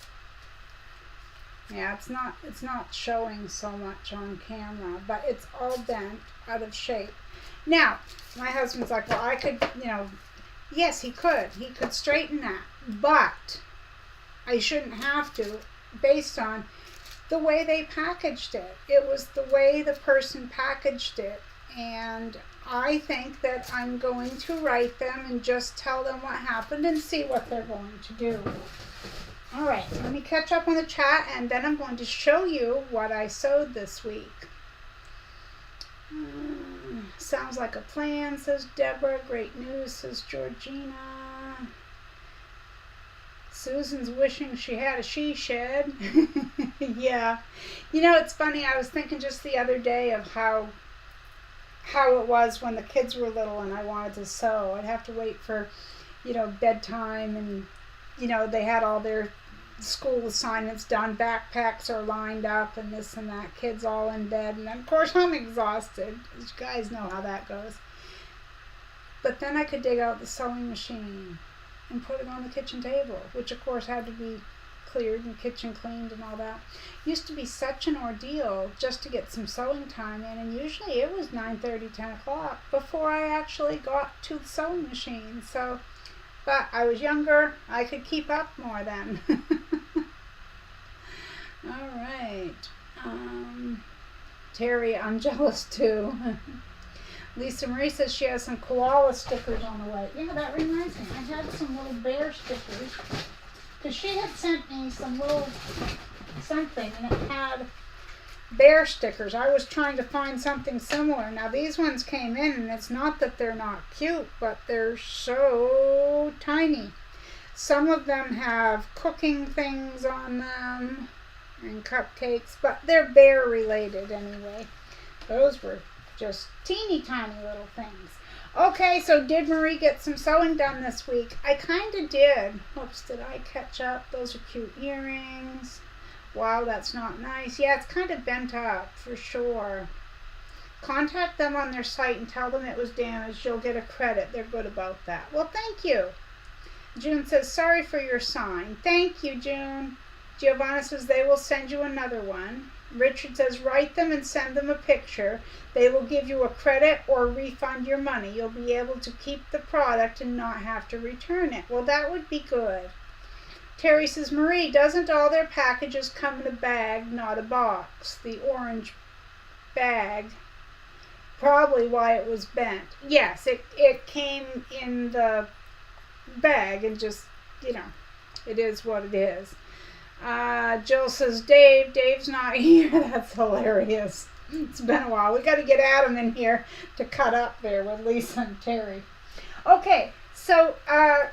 Speaker 1: yeah, it's not showing so much on camera, but it's all bent out of shape. Now, my husband's like, well, I could, yes, he could straighten that, but I shouldn't have to, based on the way they packaged it. It was the way the person packaged it, and I think that I'm going to write them and just tell them what happened and see what they're going to do. All right, let me catch up on the chat, and then I'm going to show you what I sewed this week. Sounds like a plan, says Deborah. Great news, says Georgina. Susan's wishing she had a she shed. Yeah. It's funny. I was thinking just the other day of how it was when the kids were little and I wanted to sew. I'd have to wait for bedtime, and, they had all their school assignments done, backpacks are lined up, and this and that, kids all in bed, and of course I'm exhausted. You guys know how that goes. But then I could dig out the sewing machine and put it on the kitchen table, which of course had to be cleared and kitchen cleaned and all that. Used to be such an ordeal just to get some sewing time in, and usually it was 9:30, 10 o'clock before I actually got to the sewing machine. But I was younger, I could keep up more then. All right. Terry, I'm jealous too. Lisa Marie says she has some koala stickers on the way. Yeah, that reminds me. I had some little bear stickers. Because she had sent me some little something, and it had bear stickers. I was trying to find something similar. Now, these ones came in, and it's not that they're not cute, but they're so tiny. Some of them have cooking things on them and cupcakes, but they're bear related anyway. Those were just teeny tiny little things. Okay, so did Marie get some sewing done this week? I kind of did. Whoops, did I catch up? Those are cute earrings. Wow, that's not nice. Yeah, it's kind of bent up for sure. Contact them on their site and tell them it was damaged. You'll get a credit. They're good about that. Well, thank you. June says, sorry for your sign. Thank you, June. Giovanna says they will send you another one. Richard says, write them and send them a picture. They will give you a credit or refund your money. You'll be able to keep the product and not have to return it. Well, that would be good. Terry says, Marie, doesn't all their packages come in a bag, not a box? The orange bag. Probably why it was bent. Yes, it came in the bag and just, it is what it is. Jill says, Dave's not here. That's hilarious. It's been a while. We got to get Adam in here to cut up there with Lisa and Terry. Okay, so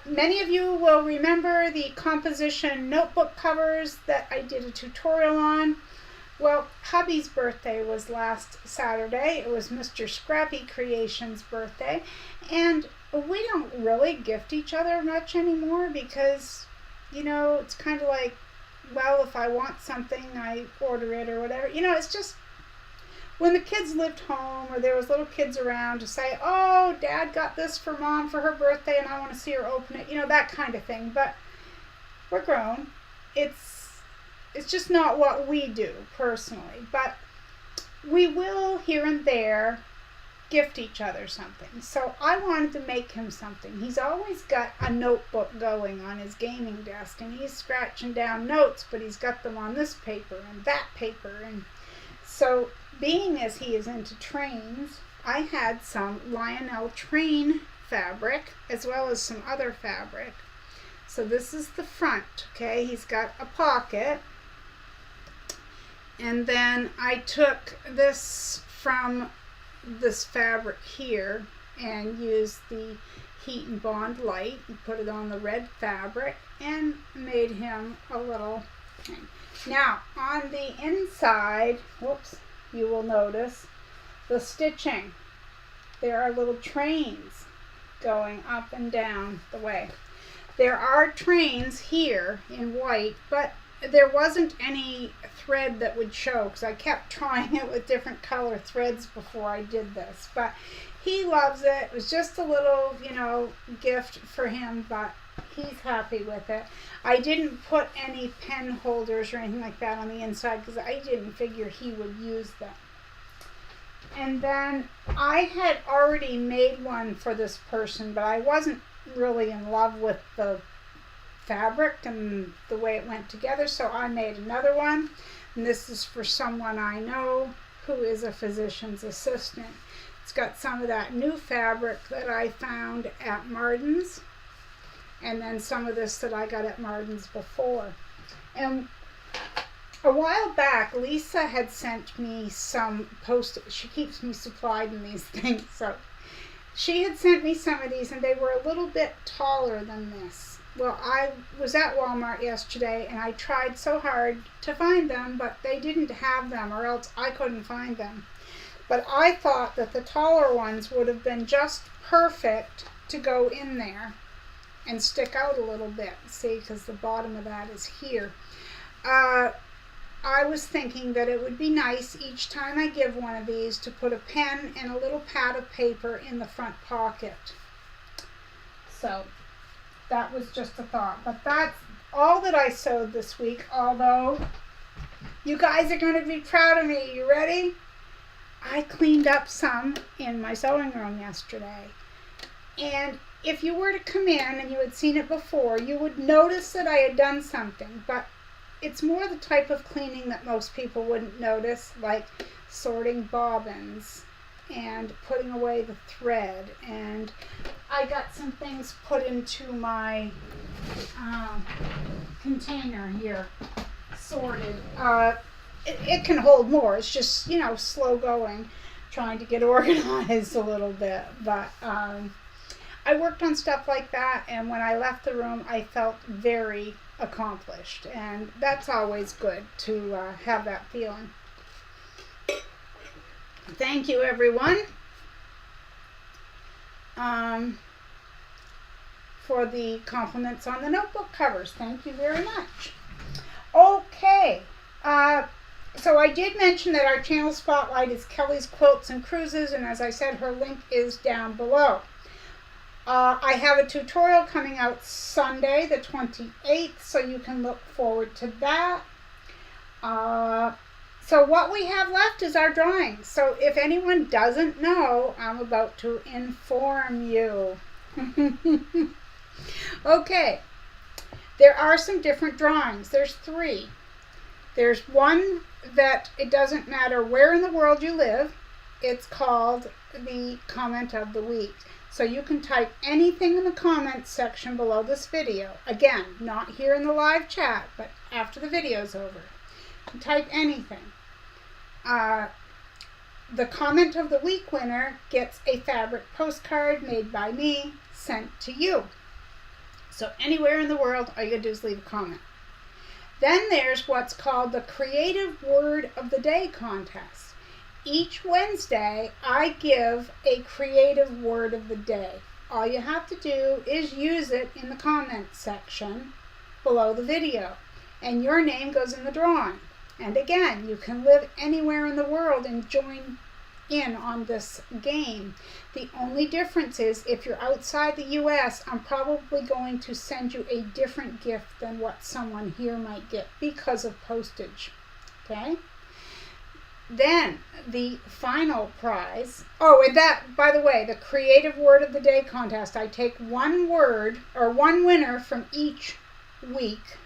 Speaker 1: many of you will remember the composition notebook covers that I did a tutorial on. Well, hubby's birthday was last Saturday. It was Mr. Scrappy Creations' birthday. And we don't really gift each other much anymore because, it's kind of like, well, if I want something, I order it or whatever. It's just when the kids lived home or there was little kids around to say, oh, Dad got this for Mom for her birthday and I want to see her open it, that kind of thing. But we're grown. It's just not what we do personally. But we will here and there gift each other something. So I wanted to make him something. He's always got a notebook going on his gaming desk and he's scratching down notes, but he's got them on this paper and that paper. And so being as he is into trains, I had some Lionel train fabric as well as some other fabric. So this is the front, okay? He's got a pocket. And then I took this from this fabric here and used the heat and bond light and put it on the red fabric and made him a little thing. Now on the inside, whoops, you will notice the stitching. There are little trains going up and down the way. There are trains here in white, but there wasn't any thread that would show because I kept trying it with different color threads before I did this. But he loves it. It was just a little, gift for him, but he's happy with it. I didn't put any pen holders or anything like that on the inside because I didn't figure he would use them. And then I had already made one for this person, but I wasn't really in love with the fabric and the way it went together, so I made another one, and this is for someone I know who is a physician's assistant. It's got some of that new fabric that I found at Martin's, and then some of this that I got at Martin's before. And a while back, Lisa had sent me some she keeps me supplied in these things, so she had sent me some of these, and they were a little bit taller than this. Well, I was at Walmart yesterday, and I tried so hard to find them, but they didn't have them, or else I couldn't find them. But I thought that the taller ones would have been just perfect to go in there. and stick out a little bit. See, because the bottom of that is here. I was thinking that it would be nice each time I give one of these to put a pen and a little pad of paper in the front pocket. So that was just a thought. But that's all that I sewed this week, although you guys are going to be proud of me. You ready? I cleaned up some in my sewing room yesterday. And if you were to come in and you had seen it before, you would notice that I had done something. But it's more the type of cleaning that most people wouldn't notice, like sorting bobbins and putting away the thread. And I got some things put into my container here, sorted. It can hold more. It's just, you know, slow going, trying to get organized a little bit. But I worked on stuff like that, and when I left the room, I felt very accomplished, and that's always good to have that feeling. Thank you, everyone, for the compliments on the notebook covers. Thank you very much. Okay, so I did mention that our channel spotlight is Kelly's Quilts and Cruises, and as I said, her link is down below. I have a tutorial coming out Sunday, the 28th, so you can look forward to that. So what we have left is our drawings. So if anyone doesn't know, I'm about to inform you. Okay, there are some different drawings. There's 3. There's one that it doesn't matter where in the world you live. It's called the comment of the week. So you can type anything in the comments section below this video. Again, not here in the live chat, but after the video's over. Type anything. The comment of the week winner gets a fabric postcard made by me sent to you. So anywhere in the world, all you gotta do is leave a comment. Then there's what's called the Creative Word of the Day contest. Each Wednesday, I give a creative word of the day. All you have to do is use it in the comments section below the video, and your name goes in the drawing. And again, you can live anywhere in the world and join in on this game. The only difference is if you're outside the US, I'm probably going to send you a different gift than what someone here might get because of postage. Okay? Then the final prize. Oh, and that, by the way, the Creative Word of the Day contest, I take one word or one winner from each week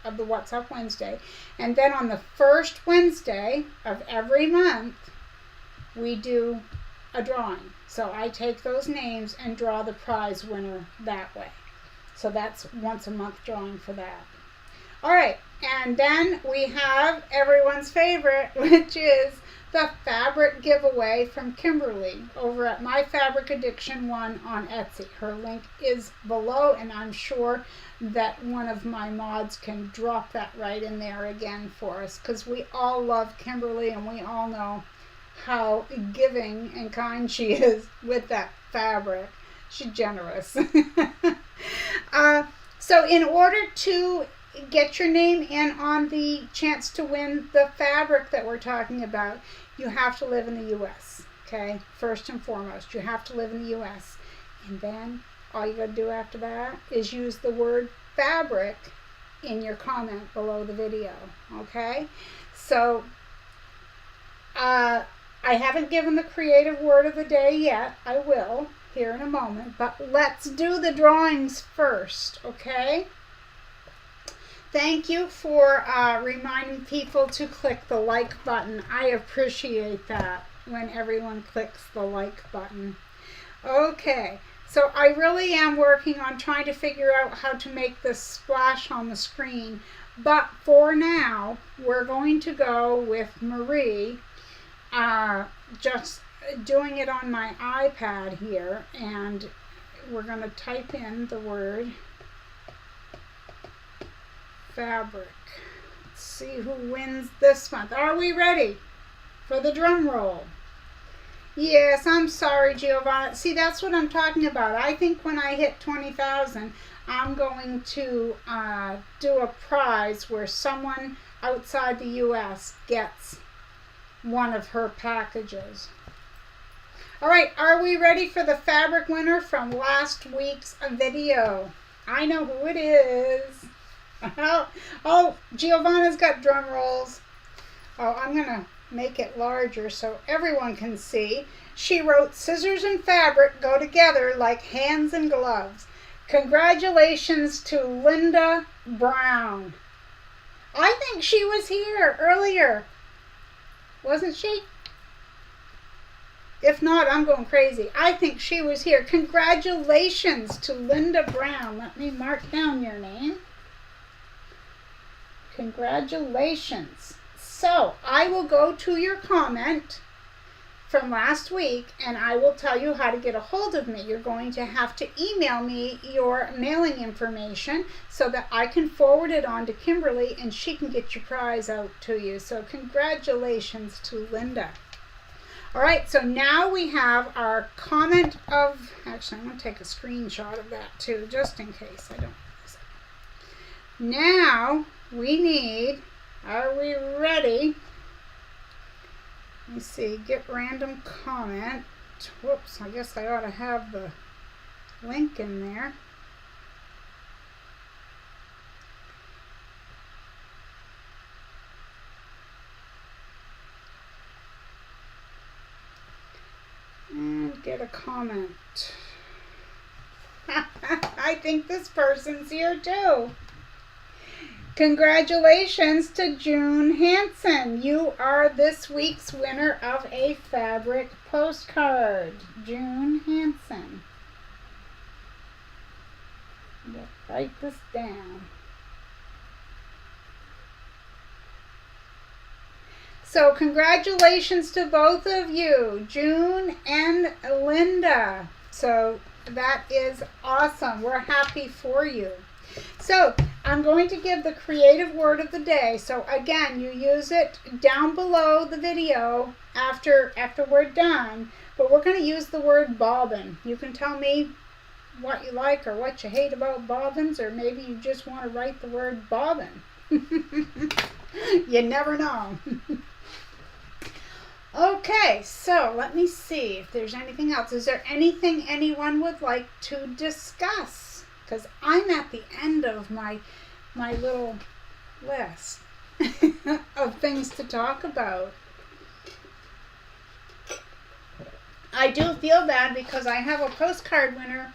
Speaker 1: of the What's Up Wednesday. And then on the first Wednesday of every month, we do a drawing. So I take those names and draw the prize winner that way. So that's once a month drawing for that. All right, and then we have everyone's favorite, which is the fabric giveaway from Kimberly over at My Fabric Addiction 1 on Etsy. Her link is below, and I'm sure that one of my mods can drop that right in there again for us, because we all love Kimberly and we all know how giving and kind she is with that fabric. She's generous. So in order to get your name in on the chance to win the fabric that we're talking about, you have to live in the U.S., okay? First and foremost, you have to live in the U.S. And then all you got to do after that is use the word fabric in your comment below the video, okay? So I haven't given the creative word of the day yet. I will here in a moment, but let's do the drawings first, okay? Thank you for reminding people to click the like button. I appreciate that when everyone clicks the like button. Okay, so I really am working on trying to figure out how to make this splash on the screen. But for now, we're going to go with Marie, just doing it on my iPad here. And we're going to type in the word fabric. Let's see who wins this month. Are we ready for the drum roll? Yes, I'm sorry, Giovanna. See, that's what I'm talking about. I think when I hit 20,000, I'm going to do a prize where someone outside the U.S. gets one of her packages. All right, are we ready for the fabric winner from last week's video? I know who it is. Oh, Giovanna's got drum rolls. Oh, I'm going to make it larger so everyone can see. She wrote, "Scissors and fabric go together like hands and gloves. Congratulations to Linda Brown." I think she was here earlier. Wasn't she? If not, I'm going crazy. I think she was here. Congratulations to Linda Brown. Let me mark down your name. Congratulations. So, I will go to your comment from last week and I will tell you how to get a hold of me. You're going to have to email me your mailing information so that I can forward it on to Kimberly and she can get your prize out to you. So, congratulations to Linda. All right, so now we have our comment of, actually, I'm going to take a screenshot of that too, just in case I don't miss it. Now we need, are we ready? Let me see, get random comment. Whoops, I guess I ought to have the link in there. And get a comment. I think this person's here too. Congratulations to June Hanson. You are this week's winner of a fabric postcard. June Hanson. Let's write this down. So congratulations to both of you, June and Linda. So that is awesome. We're happy for you. So I'm going to give the creative word of the day. So again, you use it down below the video after we're done. But we're going to use the word bobbin. You can tell me what you like or what you hate about bobbins, or maybe you just want to write the word bobbin. You never know. Okay, so let me see if there's anything else. Is there anything anyone would like to discuss? Because I'm at the end of my little list of things to talk about. I do feel bad because I have a postcard winner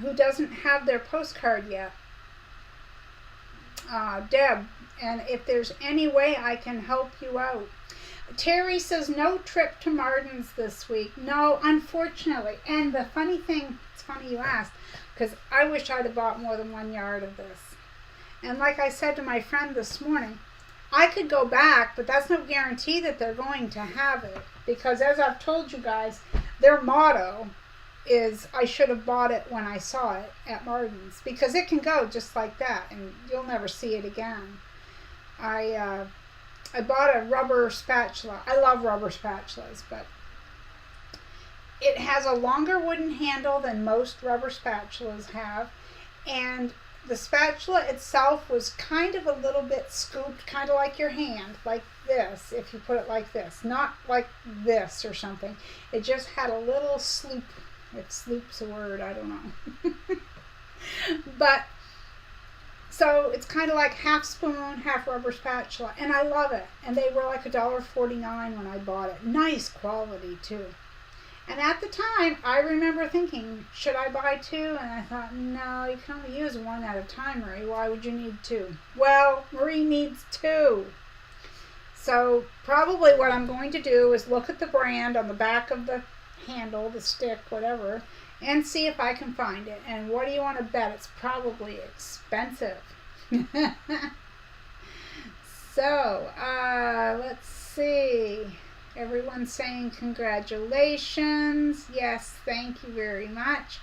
Speaker 1: who doesn't have their postcard yet. Deb, and if there's any way I can help you out. Terry says no trip to Martin's this week. No, unfortunately. And the funny thing, it's funny you asked, because I wish I'd have bought more than 1 yard of this. And like I said to my friend this morning, I could go back, but that's no guarantee that they're going to have it. Because as I've told you guys, their motto is I should have bought it when I saw it at Martin's. Because it can go just like that, and you'll never see it again. I bought a rubber spatula. I love rubber spatulas, but it has a longer wooden handle than most rubber spatulas have, and the spatula itself was kind of a little bit scooped, kind of like your hand, like this, if you put it like this. Not like this or something. It just had a little sloop. If sloop's a word, I don't know. But so it's kind of like half spoon, half rubber spatula, and I love it. And they were like $1.49 when I bought it. Nice quality too. And at the time, I remember thinking, should I buy two? And I thought, no, you can only use one at a time, Marie. Why would you need two? Well, Marie needs two. So probably what I'm going to do is look at the brand on the back of the handle, the stick, whatever, and see if I can find it. And what do you want to bet? It's probably expensive. So, let's see. Everyone's saying congratulations. Yes, thank you very much.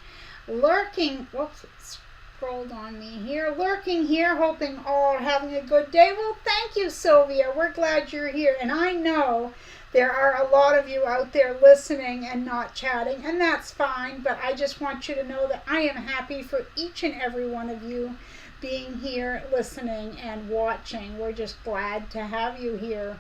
Speaker 1: Lurking, whoops, scrolled on me here. Lurking here, hoping all are having a good day. Well, thank you, Sylvia. We're glad you're here. And I know there are a lot of you out there listening and not chatting, and that's fine. But I just want you to know that I am happy for each and every one of you being here, listening and watching. We're just glad to have you here.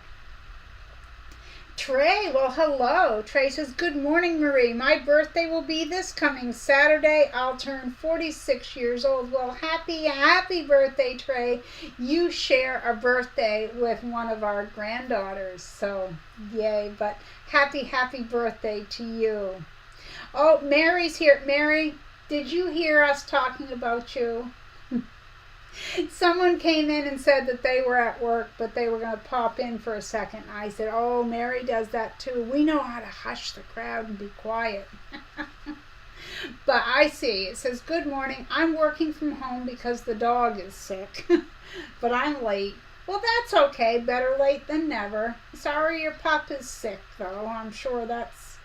Speaker 1: Trey, well, hello. Trey says, good morning, Marie. My birthday will be this coming Saturday. I'll turn 46 years old. Well, happy birthday, Trey. You share a birthday with one of our granddaughters. So, yay. But happy birthday to you. Oh, Mary's here. Mary, did you hear us talking about you? Someone came in and said that they were at work, but they were going to pop in for a second. I said, oh, Mary does that too. We know how to hush the crowd and be quiet. But I see. It says, good morning. I'm working from home because the dog is sick. But I'm late. Well, that's okay. Better late than never. Sorry your pup is sick, though. I'm sure that's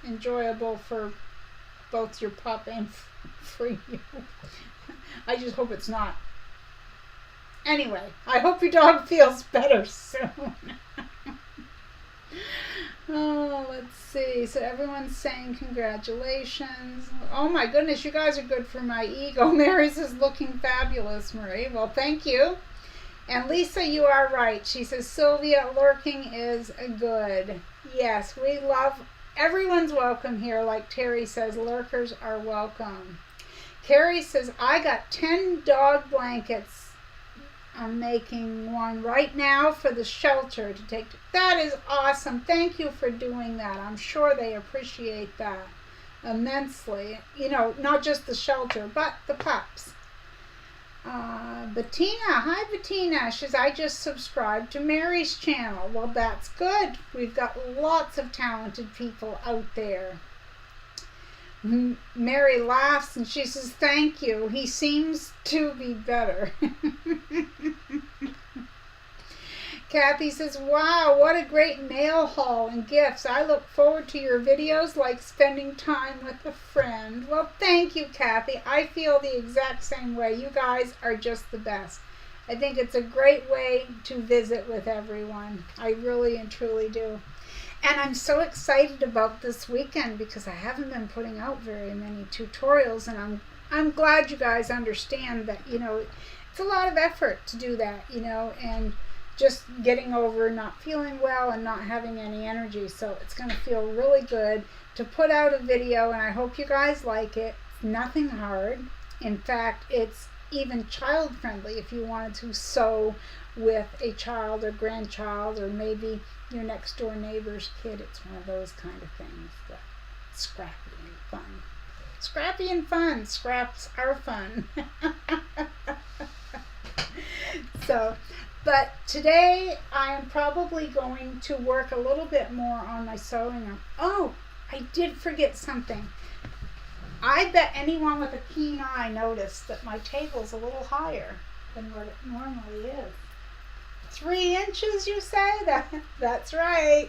Speaker 1: enjoyable for both your pup and for you. I just hope it's not. Anyway, I hope your dog feels better soon. Oh, let's see. So everyone's saying congratulations. Oh my goodness, you guys are good for my ego. Mary's is looking fabulous, Marie. Well, thank you. And Lisa, you are right. She says, Sylvia, lurking is good. Yes, we love, everyone's welcome here. Like Terry says, lurkers are welcome. Carrie says, I got 10 dog blankets. I'm making one right now for the shelter to take. That is awesome. Thank you for doing that. I'm sure they appreciate that immensely. You know, not just the shelter, but the pups. Bettina. Hi, Bettina. She says, I just subscribed to Mary's channel. Well, that's good. We've got lots of talented people out there. Mary laughs and she says, thank you. He seems to be better. Kathy says, wow, what a great mail haul and gifts. I look forward to your videos like spending time with a friend. Well, thank you, Kathy. I feel the exact same way. You guys are just the best. I think it's a great way to visit with everyone. I really and truly do. And I'm so excited about this weekend because I haven't been putting out very many tutorials, and I'm glad you guys understand that, you know, it's a lot of effort to do that, you know, and just getting over not feeling well and not having any energy. So it's going to feel really good to put out a video, and I hope you guys like it. It's nothing hard. In fact, it's even child friendly if you wanted to sew with a child or grandchild or maybe your next door neighbor's kid. It's one of those kind of things, but scrappy and fun. Scrappy and fun. Scraps are fun. So, but today I am probably going to work a little bit more on my sewing. Oh, I did forget something. I bet anyone with a keen eye noticed that my table's a little higher than what it normally is. 3 inches, you say? That's right.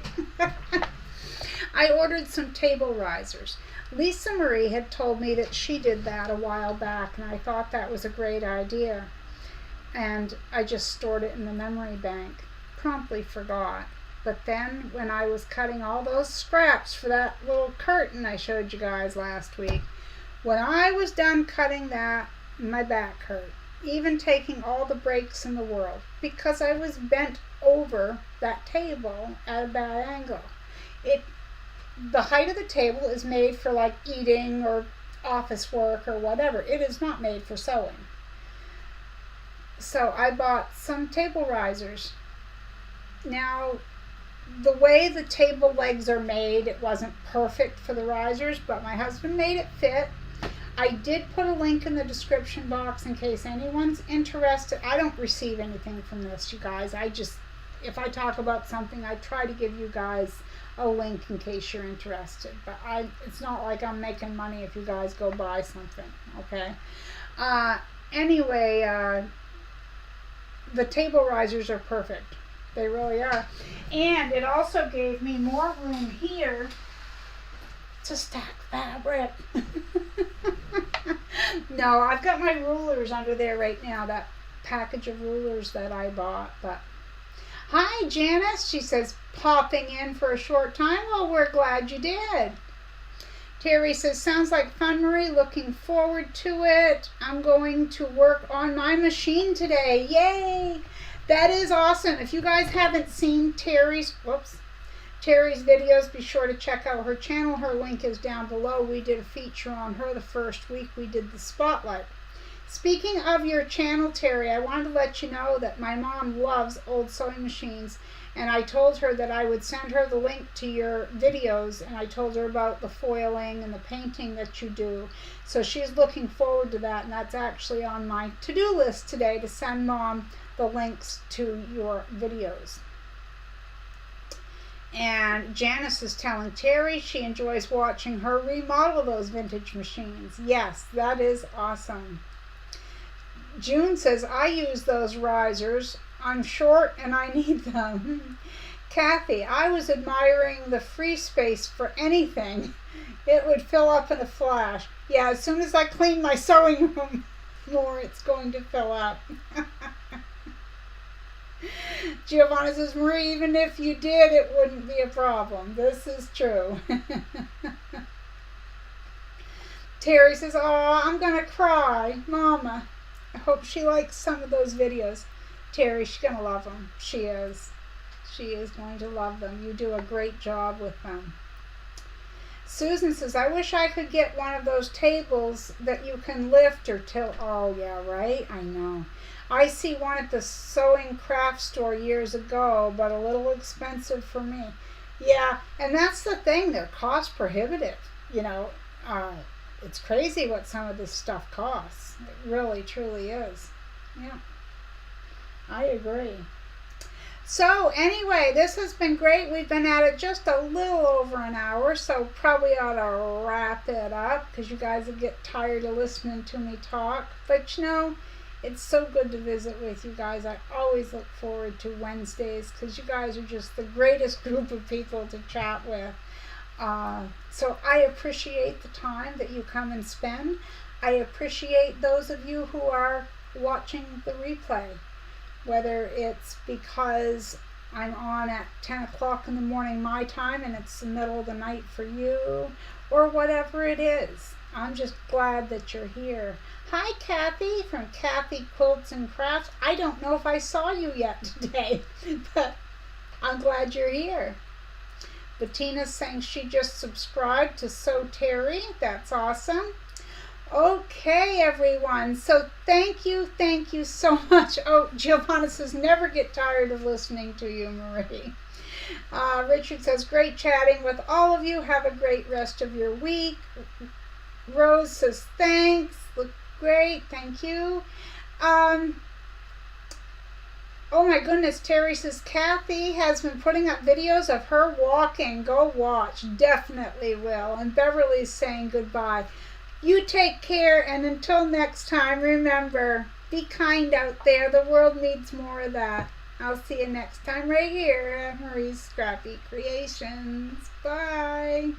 Speaker 1: I ordered some table risers. Lisa Marie had told me that she did that a while back, and I thought that was a great idea. And I just stored it in the memory bank. Promptly forgot. But then when I was cutting all those scraps for that little curtain I showed you guys last week, when I was done cutting that, my back hurt. Even taking all the breaks in the world, because I was bent over that table at a bad angle. The height of the table is made for like eating or office work or whatever. It is not made for sewing. So I bought some table risers. Now, the way the table legs are made, it wasn't perfect for the risers, but my husband made it fit. I did put a link in the description box in case anyone's interested. I don't receive anything from this, you guys. If I talk about something, I try to give you guys a link in case you're interested. But it's not like I'm making money if you guys go buy something, okay? Anyway, the table risers are perfect. They really are. And it also gave me more room here to stack fabric. No, I've got my rulers under there right now, that package of rulers that I bought. But hi, Janice. She says, popping in for a short time. Well, we're glad you did. Terry says, sounds like fun, Marie. Looking forward to it. I'm going to work on my machine today. Yay! That is awesome. If you guys haven't seen Terry's videos, be sure to check out her channel. Her link is down below. We did a feature on her the first week we did the spotlight. Speaking of your channel, Terry, I wanted to let you know that my mom loves old sewing machines, and I told her that I would send her the link to your videos, and I told her about the foiling and the painting that you do. So she's looking forward to that, and that's actually on my to-do list today, to send Mom the links to your videos. And Janice is telling Terry she enjoys watching her remodel those vintage machines. Yes, that is awesome. June says, I use those risers. I'm short and I need them. Kathy, I was admiring the free space for anything. It would fill up in a flash. Yeah, as soon as I clean my sewing room more, it's going to fill up. Giovanna says, Marie, even if you did, it wouldn't be a problem. This is true. Terry says, oh, I'm going to cry. Mama, I hope she likes some of those videos. Terry, she's going to love them. She is. She is going to love them. You do a great job with them. Susan says, I wish I could get one of those tables that you can lift or tilt. Oh, yeah, right? I know. I see one at the sewing craft store years ago, but a little expensive for me. Yeah, and that's the thing. They're cost prohibitive. You know, it's crazy what some of this stuff costs. It really, truly is. Yeah, I agree. So anyway, this has been great. We've been at it just a little over an hour, so probably ought to wrap it up because you guys will get tired of listening to me talk. But you know, it's so good to visit with you guys. I always look forward to Wednesdays because you guys are just the greatest group of people to chat with. So I appreciate the time that you come and spend. I appreciate those of you who are watching the replay, whether it's because I'm on at 10 o'clock in the morning my time and it's the middle of the night for you, or whatever it is. I'm just glad that you're here. Hi, Kathy from Kathy Quilts and Crafts. I don't know if I saw you yet today, but I'm glad you're here. Bettina's saying she just subscribed to Sew Terry. That's awesome. Okay, everyone. So thank you so much. Oh, Giovanna says, never get tired of listening to you, Marie. Richard says, great chatting with all of you. Have a great rest of your week. Rose says, thanks. Look great. Thank you. Oh my goodness, Terry says, Kathy has been putting up videos of her walking. Go watch. Definitely will. And Beverly's saying goodbye. You take care, and until next time, remember, be kind out there. The world needs more of that. I'll see you next time right here at Marie's Scrappy Creations. Bye.